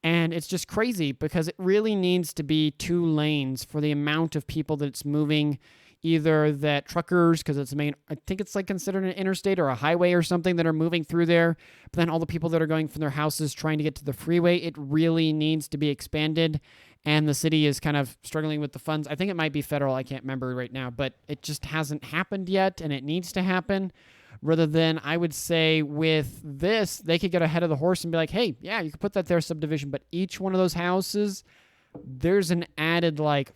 And it's just crazy because it really needs to be 2 lanes for the amount of people that it's moving, either that truckers, because it's I think it's like considered an interstate or a highway or something, that are moving through there. But then all the people that are going from their houses trying to get to the freeway, it really needs to be expanded. And the city is kind of struggling with the funds. I think it might be federal. I can't remember right now, but it just hasn't happened yet, and it needs to happen. Rather than, I would say with this, they could get ahead of the horse and be like, hey, yeah, you could put that there subdivision, but each one of those houses, there's an added like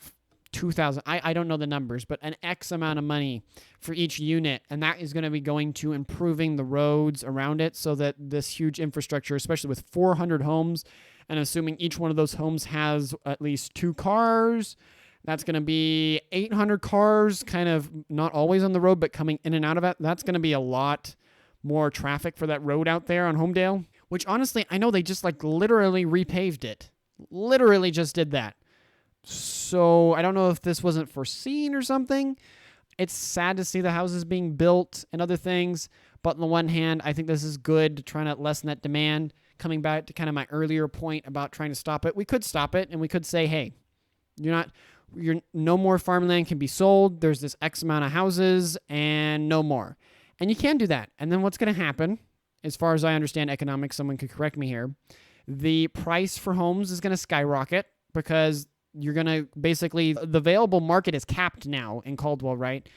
2,000, I don't know the numbers, but an X amount of money for each unit. And that is going to be going to improving the roads around it, so that this huge infrastructure, especially with 400 homes, and assuming each one of those homes has at least 2 cars, that's going to be 800 cars, kind of not always on the road, but coming in and out of it. That's going to be a lot more traffic for that road out there on Homedale, which honestly, I know they just literally repaved it. Literally just did that. So I don't know if this wasn't foreseen or something. It's sad to see the houses being built and other things, but on the one hand, I think this is good to try to lessen that demand. Coming back to kind of my earlier point about trying to stop it, we could stop it and we could say, hey, no more farmland can be sold. There's this X amount of houses and no more. And you can do that. And then what's going to happen, as far as I understand economics, someone could correct me here, the price for homes is going to skyrocket, because you're going to basically, the available market is capped now in Caldwell, right?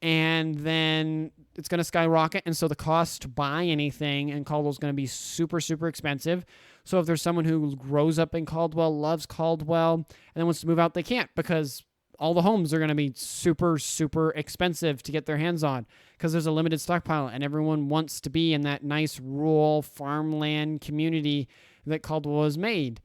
And then it's going to skyrocket. And so the cost to buy anything in Caldwell is going to be super, super expensive. So if there's someone who grows up in Caldwell, loves Caldwell, and then wants to move out, they can't, because all the homes are going to be super, super expensive to get their hands on because there's a limited stockpile and everyone wants to be in that nice rural farmland community that Caldwell has made.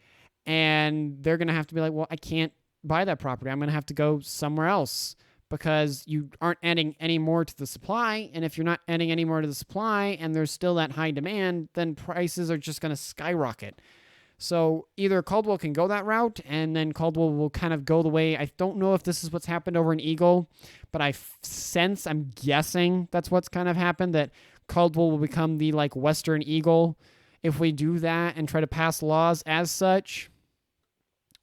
And they're going to have to be like, well, I can't buy that property. I'm going to have to go somewhere else because you aren't adding any more to the supply. And if you're not adding any more to the supply and there's still that high demand, then prices are just going to skyrocket. So either Caldwell can go that route, and then Caldwell will kind of go the way, I don't know if this is what's happened over in Eagle, but I'm guessing that's what's kind of happened, that Caldwell will become the like Western Eagle if we do that and try to pass laws as such.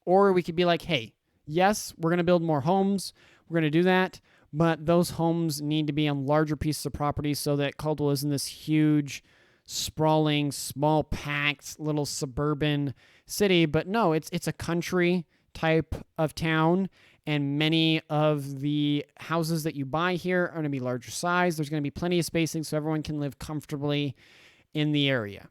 Or we could be like, hey, yes, we're going to build more homes. We're going to do that. But those homes need to be on larger pieces of property so that Caldwell isn't this huge, sprawling, small packed little suburban city. But no, it's a country type of town. And many of the houses that you buy here are going to be larger size. There's going to be plenty of spacing so everyone can live comfortably in the area.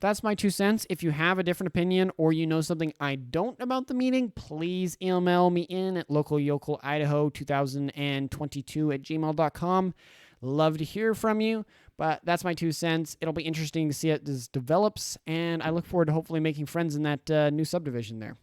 That's my 2 cents. If you have a different opinion or you know something I don't about the meeting, please email me in at localyokel.idaho2022@gmail.com. Love to hear from you, but that's my 2 cents. It'll be interesting to see how this develops, and I look forward to hopefully making friends in that new subdivision there.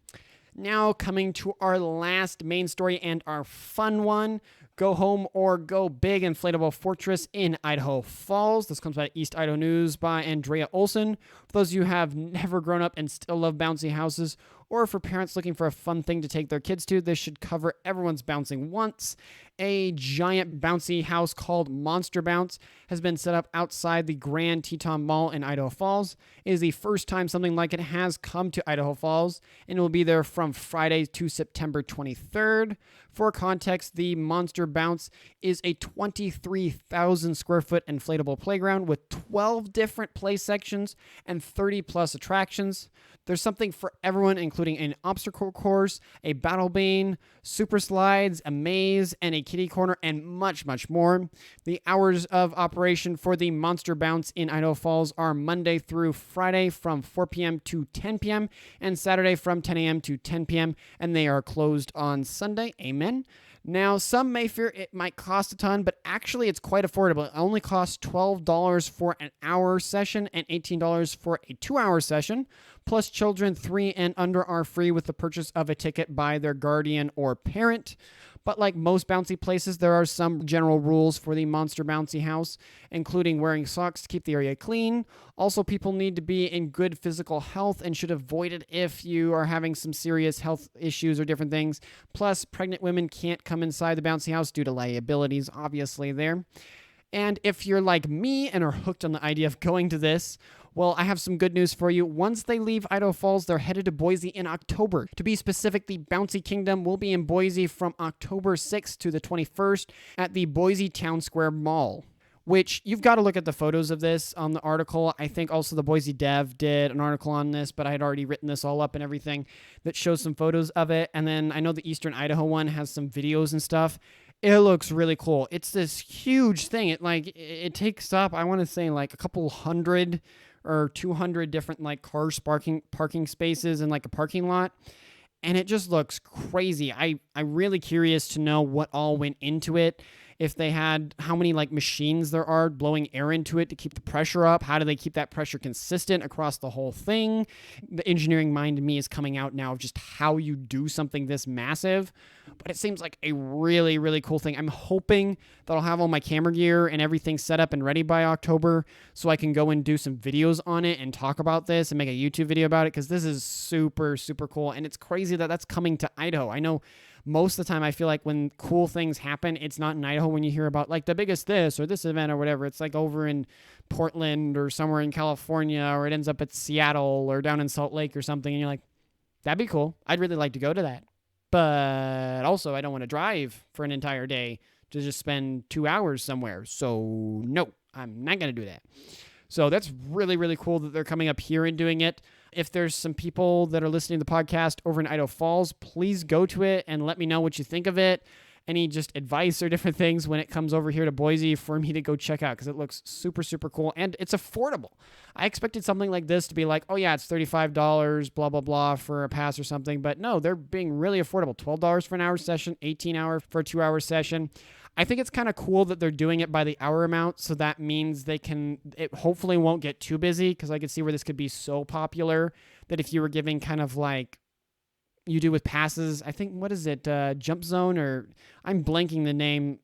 Now coming to our last main story and our fun one. Go home or go big, inflatable fortress in Idaho Falls. This comes by East Idaho News by Andrea Olson. For those of you who have never grown up and still love bouncy houses, or for parents looking for a fun thing to take their kids to, this should cover everyone's bouncing once. A giant bouncy house called Monster Bounce has been set up outside the Grand Teton Mall in Idaho Falls. It is the first time something like it has come to Idaho Falls, and it will be there from Friday to September 23rd. For context, the Monster Bounce is a 23,000 square foot inflatable playground with 12 different play sections and 30 plus attractions. There's something for everyone, including an obstacle course, a battle bean, super slides, a maze, and a kiddie corner, and much, much more. The hours of operation for the Monster Bounce in Idaho Falls are Monday through Friday from 4 p.m. to 10 p.m. and Saturday from 10 a.m. to 10 p.m. and they are closed on Sunday. Amen. Now, some may fear it might cost a ton, but actually it's quite affordable. It only costs $12 for an hour session and $18 for a 2-hour session. Plus, children 3 and under are free with the purchase of a ticket by their guardian or parent. But like most bouncy places, there are some general rules for the Monster Bouncy House, including wearing socks to keep the area clean. Also, people need to be in good physical health and should avoid it if you are having some serious health issues or different things. Plus, pregnant women can't come inside the bouncy house due to liabilities, obviously, there. And if you're like me and are hooked on the idea of going to this, well, I have some good news for you. Once they leave Idaho Falls, they're headed to Boise in October. To be specific, the Bouncy Kingdom will be in Boise from October 6th to the 21st at the Boise Town Square Mall, which you've got to look at the photos of this on the article. I think also the Boise Dev did an article on this, but I had already written this all up and everything that shows some photos of it. And then I know the Eastern Idaho one has some videos and stuff. It looks really cool. It's this huge thing. It takes up, I want to say, like a couple hundred or 200 different like cars parking spaces in like a parking lot. And it just looks crazy. I'm really curious to know what all went into it. If they had how many like machines there are blowing air into it to keep the pressure up. How do they keep that pressure consistent across the whole thing? The engineering mind in me is coming out now of just how you do something this massive. But it seems like a really, really cool thing. I'm hoping that I'll have all my camera gear and everything set up and ready by October so I can go and do some videos on it and talk about this and make a YouTube video about it because this is super, super cool. And it's crazy that that's coming to Idaho. I know most of the time I feel like when cool things happen, it's not in Idaho when you hear about like the biggest this or this event or whatever. It's like over in Portland or somewhere in California, or it ends up at Seattle or down in Salt Lake or something. And you're like, that'd be cool. I'd really like to go to that. But also I don't want to drive for an entire day to just spend 2 hours somewhere. So no, I'm not going to do that. So that's really, really cool that they're coming up here and doing it. If there's some people that are listening to the podcast over in Idaho Falls, please go to it and let me know what you think of it. any just advice or different things when it comes over here to Boise for me to go check out, because it looks super, super cool and it's affordable. I expected something like this to be like, oh yeah, it's $35, blah, blah, blah for a pass or something. But no, they're being really affordable. $12 for an hour session, $18 for a 2-hour session. I think it's kind of cool that they're doing it by the hour amount, so that means it hopefully won't get too busy, because I could see where this could be so popular that if you were giving kind of like you do with passes, I think, what is it, Jump Zone, or I'm blanking the name,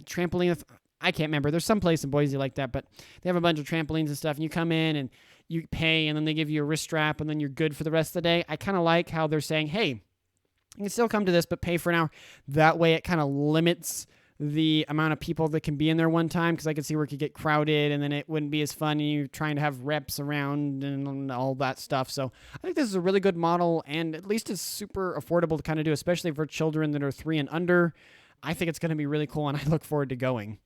trampoline, I can't remember. There's some place in Boise like that, but they have a bunch of trampolines and stuff, and you come in and you pay, and then they give you a wrist strap, and then you're good for the rest of the day. I kind of like how they're saying, hey, you can still come to this, but pay for an hour. That way it kind of limits the amount of people that can be in there one time, because I could see where it could get crowded and then it wouldn't be as fun, and you're trying to have reps around and all that stuff. So I think this is a really good model, and at least it's super affordable to kind of do, especially for children that are 3 and under. I think it's going to be really cool, and I look forward to going.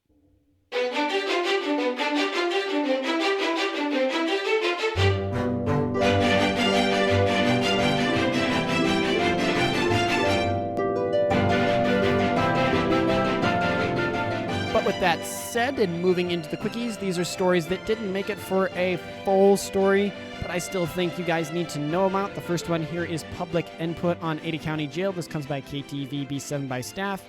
With that said, and moving into the Quickies, these are stories that didn't make it for a full story, but I still think you guys need to know about. The first one here is public input on Ada County Jail. This comes by KTVB7 by staff.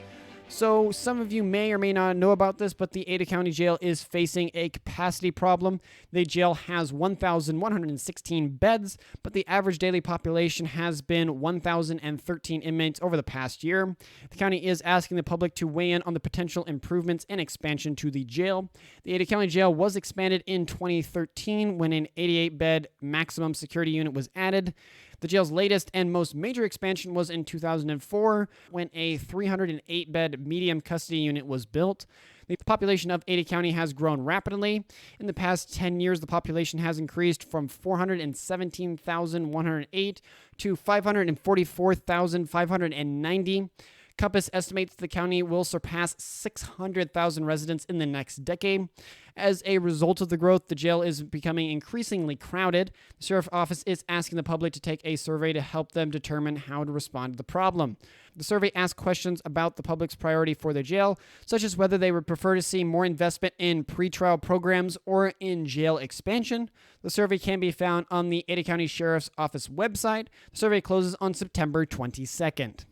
So some of you may or may not know about this, but the Ada County Jail is facing a capacity problem. The jail has 1,116 beds, but the average daily population has been 1,013 inmates over the past year. The county is asking the public to weigh in on the potential improvements and expansion to the jail. The Ada County Jail was expanded in 2013 when an 88-bed maximum security unit was added. The jail's latest and most major expansion was in 2004 when a 308-bed medium custody unit was built. The population of Ada County has grown rapidly. In the past 10 years, the population has increased from 417,108 to 544,590. Compass estimates the county will surpass 600,000 residents in the next decade. As a result of the growth, the jail is becoming increasingly crowded. The sheriff's office is asking the public to take a survey to help them determine how to respond to the problem. The survey asks questions about the public's priority for the jail, such as whether they would prefer to see more investment in pretrial programs or in jail expansion. The survey can be found on the Ada County Sheriff's Office website. The survey closes on September 22nd.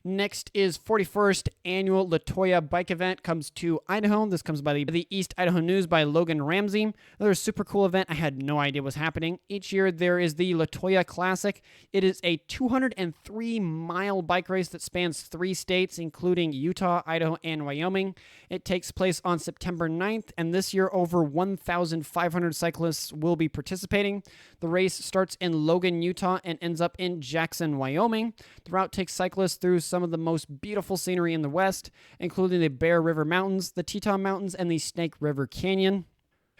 Next is 41st Annual LoToJa Bike Event comes to Idaho. This comes by the East Idaho News by Logan Ramsey. Another super cool event I had no idea was happening. Each year there is the LoToJa Classic. It is a 203-mile bike race that spans 3 states, including Utah, Idaho, and Wyoming. It takes place on September 9th, and this year over 1,500 cyclists will be participating. The race starts in Logan, Utah, and ends up in Jackson, Wyoming. The route takes cyclists through some of the most beautiful scenery in the West, including the Bear River Mountains, the Teton Mountains, and the Snake River Canyon.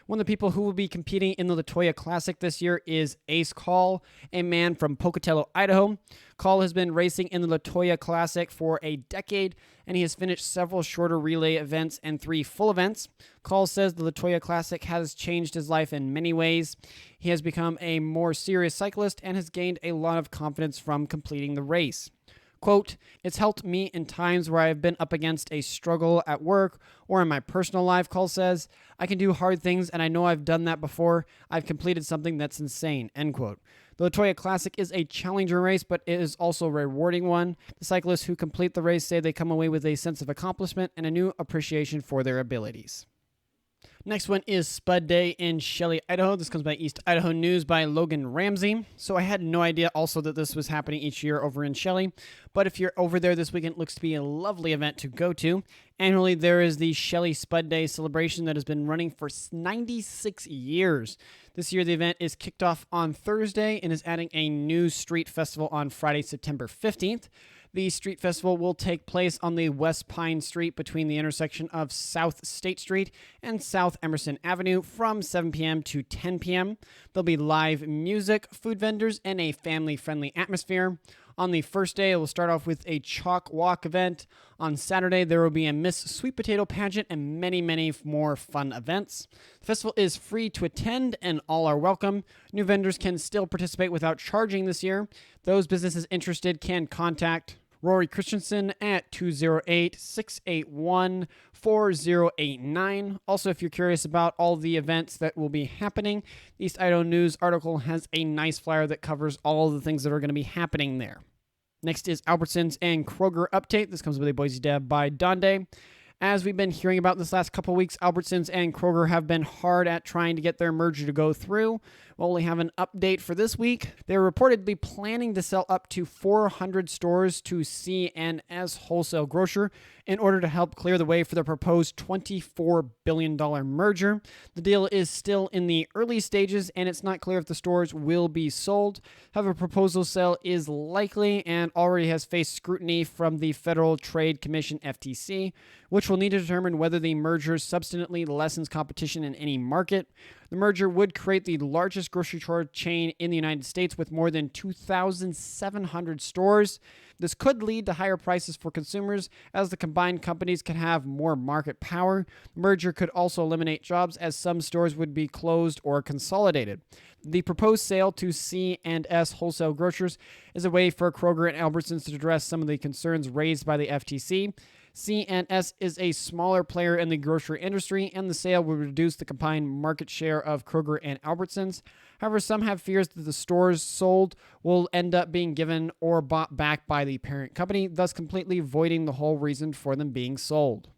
One of the people who will be competing in the LoToJa Classic this year is Ace Call, a man from Pocatello, Idaho. Call has been racing in the LoToJa Classic for a decade, and he has finished several shorter relay events and 3 full events. Call says the LoToJa Classic has changed his life in many ways. He has become a more serious cyclist and has gained a lot of confidence from completing the race. Quote, "It's helped me in times where I've been up against a struggle at work or in my personal life," Call says. "I can do hard things, and I know I've done that before. I've completed something that's insane," end quote. The LoToJa Classic is a challenging race, but it is also a rewarding one. The cyclists who complete the race say they come away with a sense of accomplishment and a new appreciation for their abilities. Next one is Spud Day in Shelley, Idaho. This comes by East Idaho News by Logan Ramsey. So I had no idea also that this was happening each year over in Shelley. But if you're over there this weekend, it looks to be a lovely event to go to. Annually, there is the Shelley Spud Day celebration that has been running for 96 years. This year, the event is kicked off on Thursday and is adding a new street festival on Friday, September 15th. The street festival will take place on the West Pine Street between the intersection of South State Street and South Emerson Avenue from 7 p.m. to 10 p.m. There'll be live music, food vendors, and a family-friendly atmosphere. On the first day, it will start off with a chalk walk event. On Saturday, there will be a Miss Sweet Potato pageant and many, many more fun events. The festival is free to attend and all are welcome. New vendors can still participate without charging this year. Those businesses interested can contact Rory Christensen at 208-681-4089. Also, if you're curious about all the events that will be happening, the East Idaho News article has a nice flyer that covers all of the things that are going to be happening there. Next is Albertsons and Kroger update. This comes with a Boise Deb by Donde. As we've been hearing about this last couple weeks, Albertsons and Kroger have been hard at trying to get their merger to go through. We'll only have an update for this week. They're reportedly planning to sell up to 400 stores to C&S Wholesale Grocer in order to help clear the way for the proposed $24 billion merger. The deal is still in the early stages, and it's not clear if the stores will be sold. However, proposal sale is likely and already has faced scrutiny from the Federal Trade Commission, FTC, which will need to determine whether the merger substantially lessens competition in any market. The merger would create the largest grocery store chain in the United States with more than 2,700 stores. This could lead to higher prices for consumers as the combined companies can have more market power. The merger could also eliminate jobs as some stores would be closed or consolidated. The proposed sale to C&S Wholesale Grocers is a way for Kroger and Albertsons to address some of the concerns raised by the FTC. C&S is a smaller player in the grocery industry, and the sale would reduce the combined market share of Kroger and Albertsons. However, some have fears that the stores sold will end up being given or bought back by the parent company, thus completely voiding the whole reason for them being sold.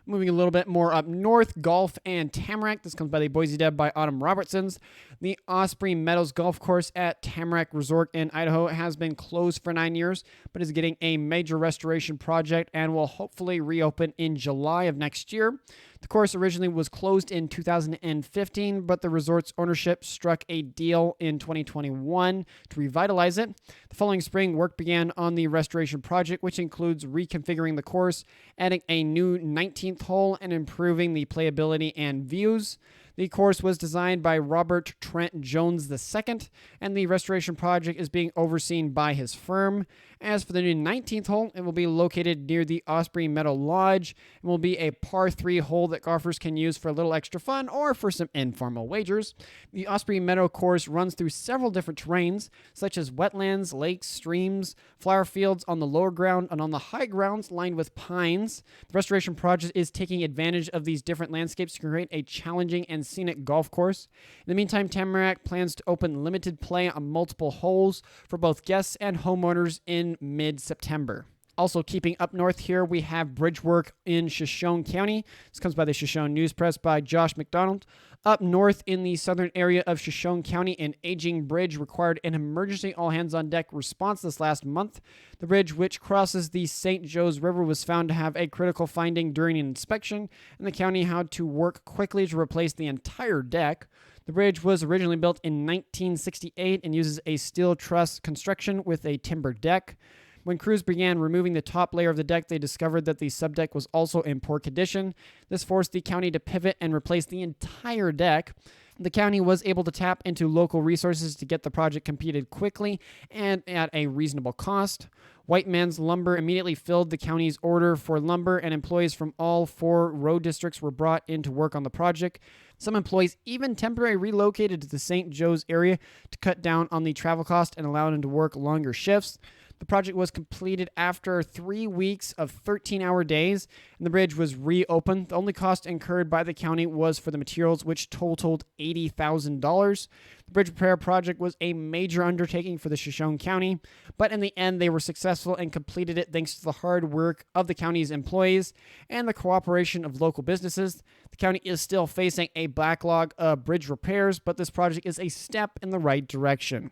Moving a little bit more up north, golf and Tamarack. This comes by the Boise Deb by Autumn Robertsons. The Osprey Meadows Golf Course at Tamarack Resort in Idaho has been closed for 9 years, but is getting a major restoration project and will hopefully reopen in July of next year. The course originally was closed in 2015, but the resort's ownership struck a deal in 2021 to revitalize it. The following spring, work began on the restoration project, which includes reconfiguring the course, adding a new 19th hole, and improving the playability and views. The course was designed by Robert Trent Jones II, and the restoration project is being overseen by his firm. As for the new 19th hole, it will be located near the Osprey Meadow Lodge and will be a par 3 hole that golfers can use for a little extra fun or for some informal wagers. The Osprey Meadow course runs through several different terrains, such as wetlands, lakes, streams, flower fields on the lower ground, and on the high grounds lined with pines. The restoration project is taking advantage of these different landscapes to create a challenging and scenic golf course. In the meantime, Tamarack plans to open limited play on multiple holes for both guests and homeowners in mid-September. Also, keeping up north here, we have bridge work in Shoshone County. This comes by the Shoshone News Press by Josh McDonald. Up north in the southern area of Shoshone County, an aging bridge required an emergency all-hands-on-deck response this last month. The bridge, which crosses the St. Joe's River, was found to have a critical finding during an inspection, and the county had to work quickly to replace the entire deck. The bridge was originally built in 1968 and uses a steel truss construction with a timber deck. When crews began removing the top layer of the deck, they discovered that the subdeck was also in poor condition. This forced the county to pivot and replace the entire deck. The county was able to tap into local resources to get the project completed quickly and at a reasonable cost. White Man's Lumber immediately filled the county's order for lumber, and employees from all 4 road districts were brought in to work on the project. Some employees even temporarily relocated to the St. Joe's area to cut down on the travel cost and allow them to work longer shifts. The project was completed after 3 weeks of 13-hour days, and the bridge was reopened. The only cost incurred by the county was for the materials, which totaled $80,000. The bridge repair project was a major undertaking for the Shoshone County, but in the end, they were successful and completed it thanks to the hard work of the county's employees and the cooperation of local businesses. The county is still facing a backlog of bridge repairs, but this project is a step in the right direction.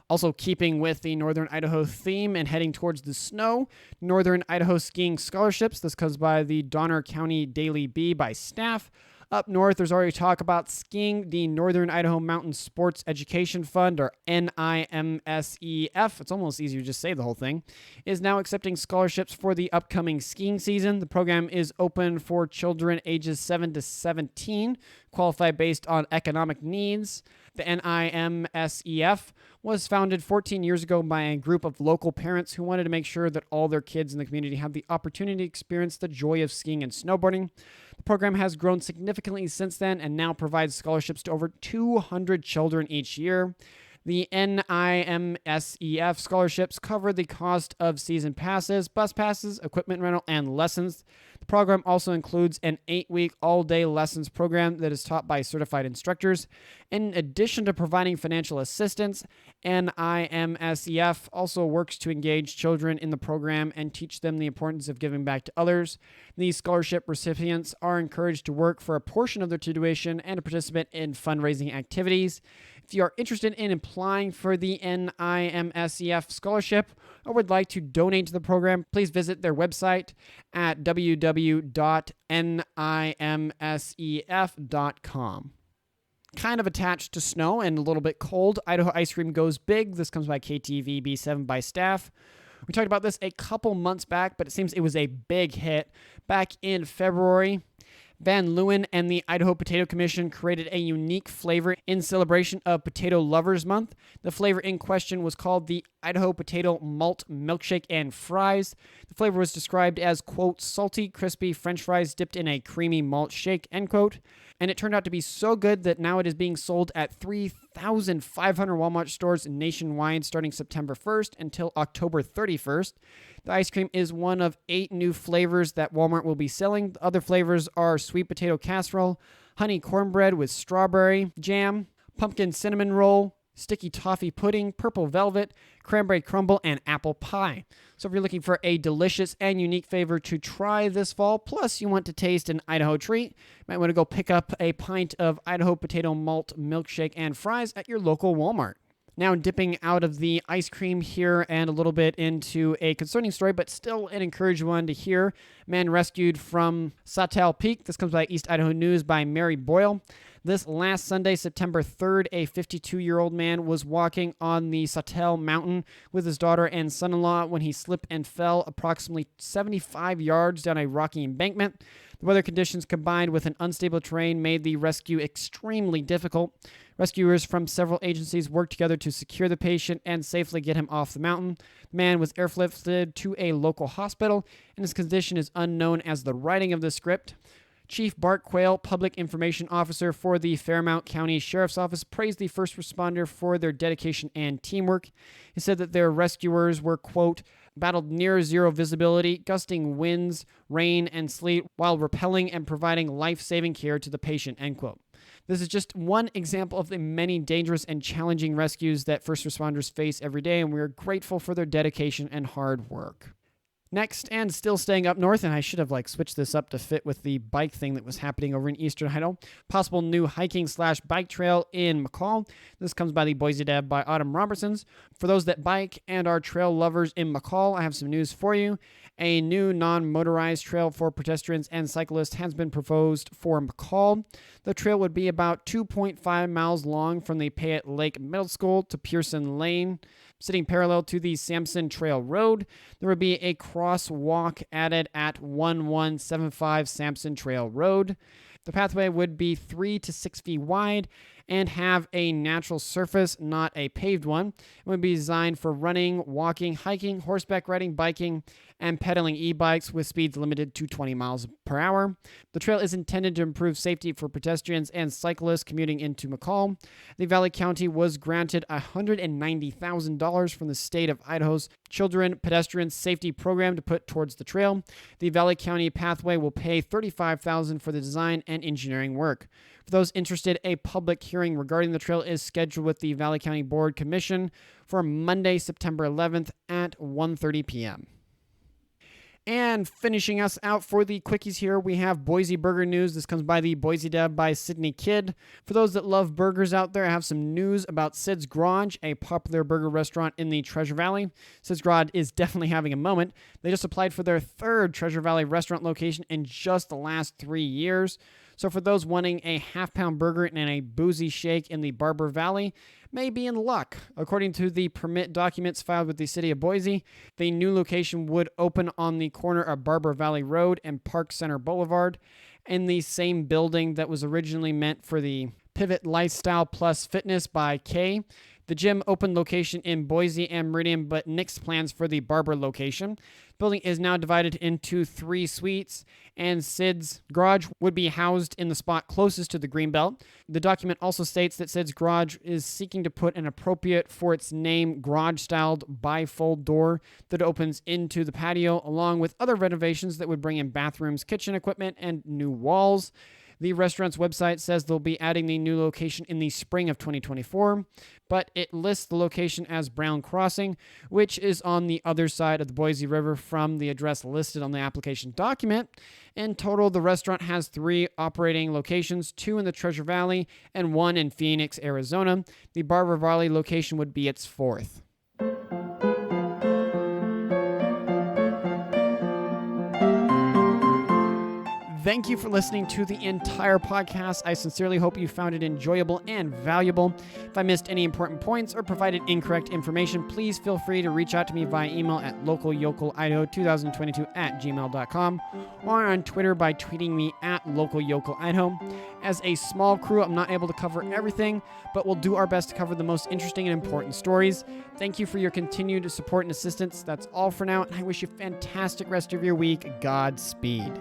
Also, keeping with the Northern Idaho theme and heading towards the snow, Northern Idaho Skiing Scholarships. This comes by the Donner County Daily Bee by staff. Up north, there's already talk about skiing. The Northern Idaho Mountain Sports Education Fund, or NIMSEF, it's almost easier to just say the whole thing, is now accepting scholarships for the upcoming skiing season. The program is open for children ages 7 to 17, qualify based on economic needs. The NIMSEF was founded 14 years ago by a group of local parents who wanted to make sure that all their kids in the community have the opportunity to experience the joy of skiing and snowboarding. The program has grown significantly since then and now provides scholarships to over 200 children each year. The NIMSEF scholarships cover the cost of season passes, bus passes, equipment rental, and lessons. The program also includes an 8-week all-day lessons program that is taught by certified instructors. In addition to providing financial assistance, NIMSEF also works to engage children in the program and teach them the importance of giving back to others. These scholarship recipients are encouraged to work for a portion of their tuition and to participate in fundraising activities. If you are interested in applying for the NIMSEF scholarship or would like to donate to the program, please visit their website at www.nimsef.com. Kind of attached to snow and a little bit cold, Idaho Icescream goes big. This comes by KTV B7 by staff. We talked about this a couple months back, but it seems it was a big hit. Back in February, Van Leeuwen and the Idaho Potato Commission created a unique flavor in celebration of Potato Lovers Month. The flavor in question was called the Idaho Potato Malt Milkshake and Fries. The flavor was described as, quote, salty, crispy French fries dipped in a creamy malt shake, end quote. And it turned out to be so good that now it is being sold at 3,500 Walmart stores nationwide starting September 1st until October 31st. The ice cream is one of 8 new flavors that Walmart will be selling. The other flavors are sweet potato casserole, honey cornbread with strawberry jam, pumpkin cinnamon roll, sticky toffee pudding, purple velvet, cranberry crumble, and apple pie. So if you're looking for a delicious and unique flavor to try this fall, plus you want to taste an Idaho treat, you might want to go pick up a pint of Idaho Potato Malt Milkshake and Fries at your local Walmart. Now dipping out of the ice cream here and a little bit into a concerning story, but still an encouraging one to hear. Man rescued from Sawtelle Peak. This comes by East Idaho News by Mary Boyle. This last Sunday, September 3rd, a 52-year-old man was walking on the Sawtelle Mountain with his daughter and son-in-law when he slipped and fell approximately 75 yards down a rocky embankment. The weather conditions combined with an unstable terrain made the rescue extremely difficult. Rescuers from several agencies worked together to secure the patient and safely get him off the mountain. The man was airlifted to a local hospital, and his condition is unknown as the writing of the script. Chief Bart Quayle, Public Information Officer for the Fairmount County Sheriff's Office, praised the first responder for their dedication and teamwork. He said that their rescuers were, quote, battled near zero visibility, gusting winds, rain, and sleet while rappelling and providing life-saving care to the patient, end quote. This is just one example of the many dangerous and challenging rescues that first responders face every day, and we are grateful for their dedication and hard work. Next, and still staying up north, and I should have switched this up to fit with the bike thing that was happening over in eastern Idaho. Possible new hiking/bike trail in McCall. This comes by the Boise Deb by Autumn Robertsons. For those that bike and are trail lovers in McCall, I have some news for you. A new non-motorized trail for pedestrians and cyclists has been proposed for McCall. The trail would be about 2.5 miles long from the Payette Lake Middle School to Pearson Lane, sitting parallel to the Sampson Trail Road. There would be a crosswalk added at 1175 Sampson Trail Road. The pathway would be 3 to 6 feet wide and have a natural surface, not a paved one. It would be designed for running, walking, hiking, horseback riding, biking, and pedaling e-bikes with speeds limited to 20 miles per hour. The trail is intended to improve safety for pedestrians and cyclists commuting into McCall. The Valley County was granted $190,000 from the state of Idaho's Children Pedestrian Safety Program to put towards the trail. The Valley County pathway will pay $35,000 for the design and engineering work. For those interested, a public hearing regarding the trail is scheduled with the Valley County Board Commission for Monday, September 11th at 1:30 p.m. And finishing us out for the quickies here, we have Boise Burger News. This comes by the Boise Deb by Sydney Kidd. For those that love burgers out there, I have some news about Sid's Garage, a popular burger restaurant in the Treasure Valley. Sid's Garage is definitely having a moment. They just applied for their 3rd Treasure Valley restaurant location in just the last 3 years. So for those wanting a half-pound burger and a boozy shake in the Barber Valley, may be in luck. According to the permit documents filed with the city of Boise, the new location would open on the corner of Barber Valley Road and Park Center Boulevard in the same building that was originally meant for the Pivot Lifestyle Plus Fitness by Kay. The gym opened location in Boise and Meridian, but nixed plans for the Barber location. The building is now divided into 3 suites, and Sid's garage would be housed in the spot closest to the Greenbelt. The document also states that Sid's garage is seeking to put an appropriate for its name garage-styled bifold door that opens into the patio, along with other renovations that would bring in bathrooms, kitchen equipment, and new walls. The restaurant's website says they'll be adding the new location in the spring of 2024, but it lists the location as Brown Crossing, which is on the other side of the Boise River from the address listed on the application document. In total, the restaurant has 3 operating locations, 2 in the Treasure Valley and 1 in Phoenix, Arizona. The Barber Valley location would be its 4th. Thank you for listening to the entire podcast. I sincerely hope you found it enjoyable and valuable. If I missed any important points or provided incorrect information, please feel free to reach out to me via email at localyocalidaho2022@gmail.com or on Twitter by tweeting me at localyocalidaho. As a small crew, I'm not able to cover everything, but we'll do our best to cover the most interesting and important stories. Thank you for your continued support and assistance. That's all for now, and I wish you a fantastic rest of your week. Godspeed.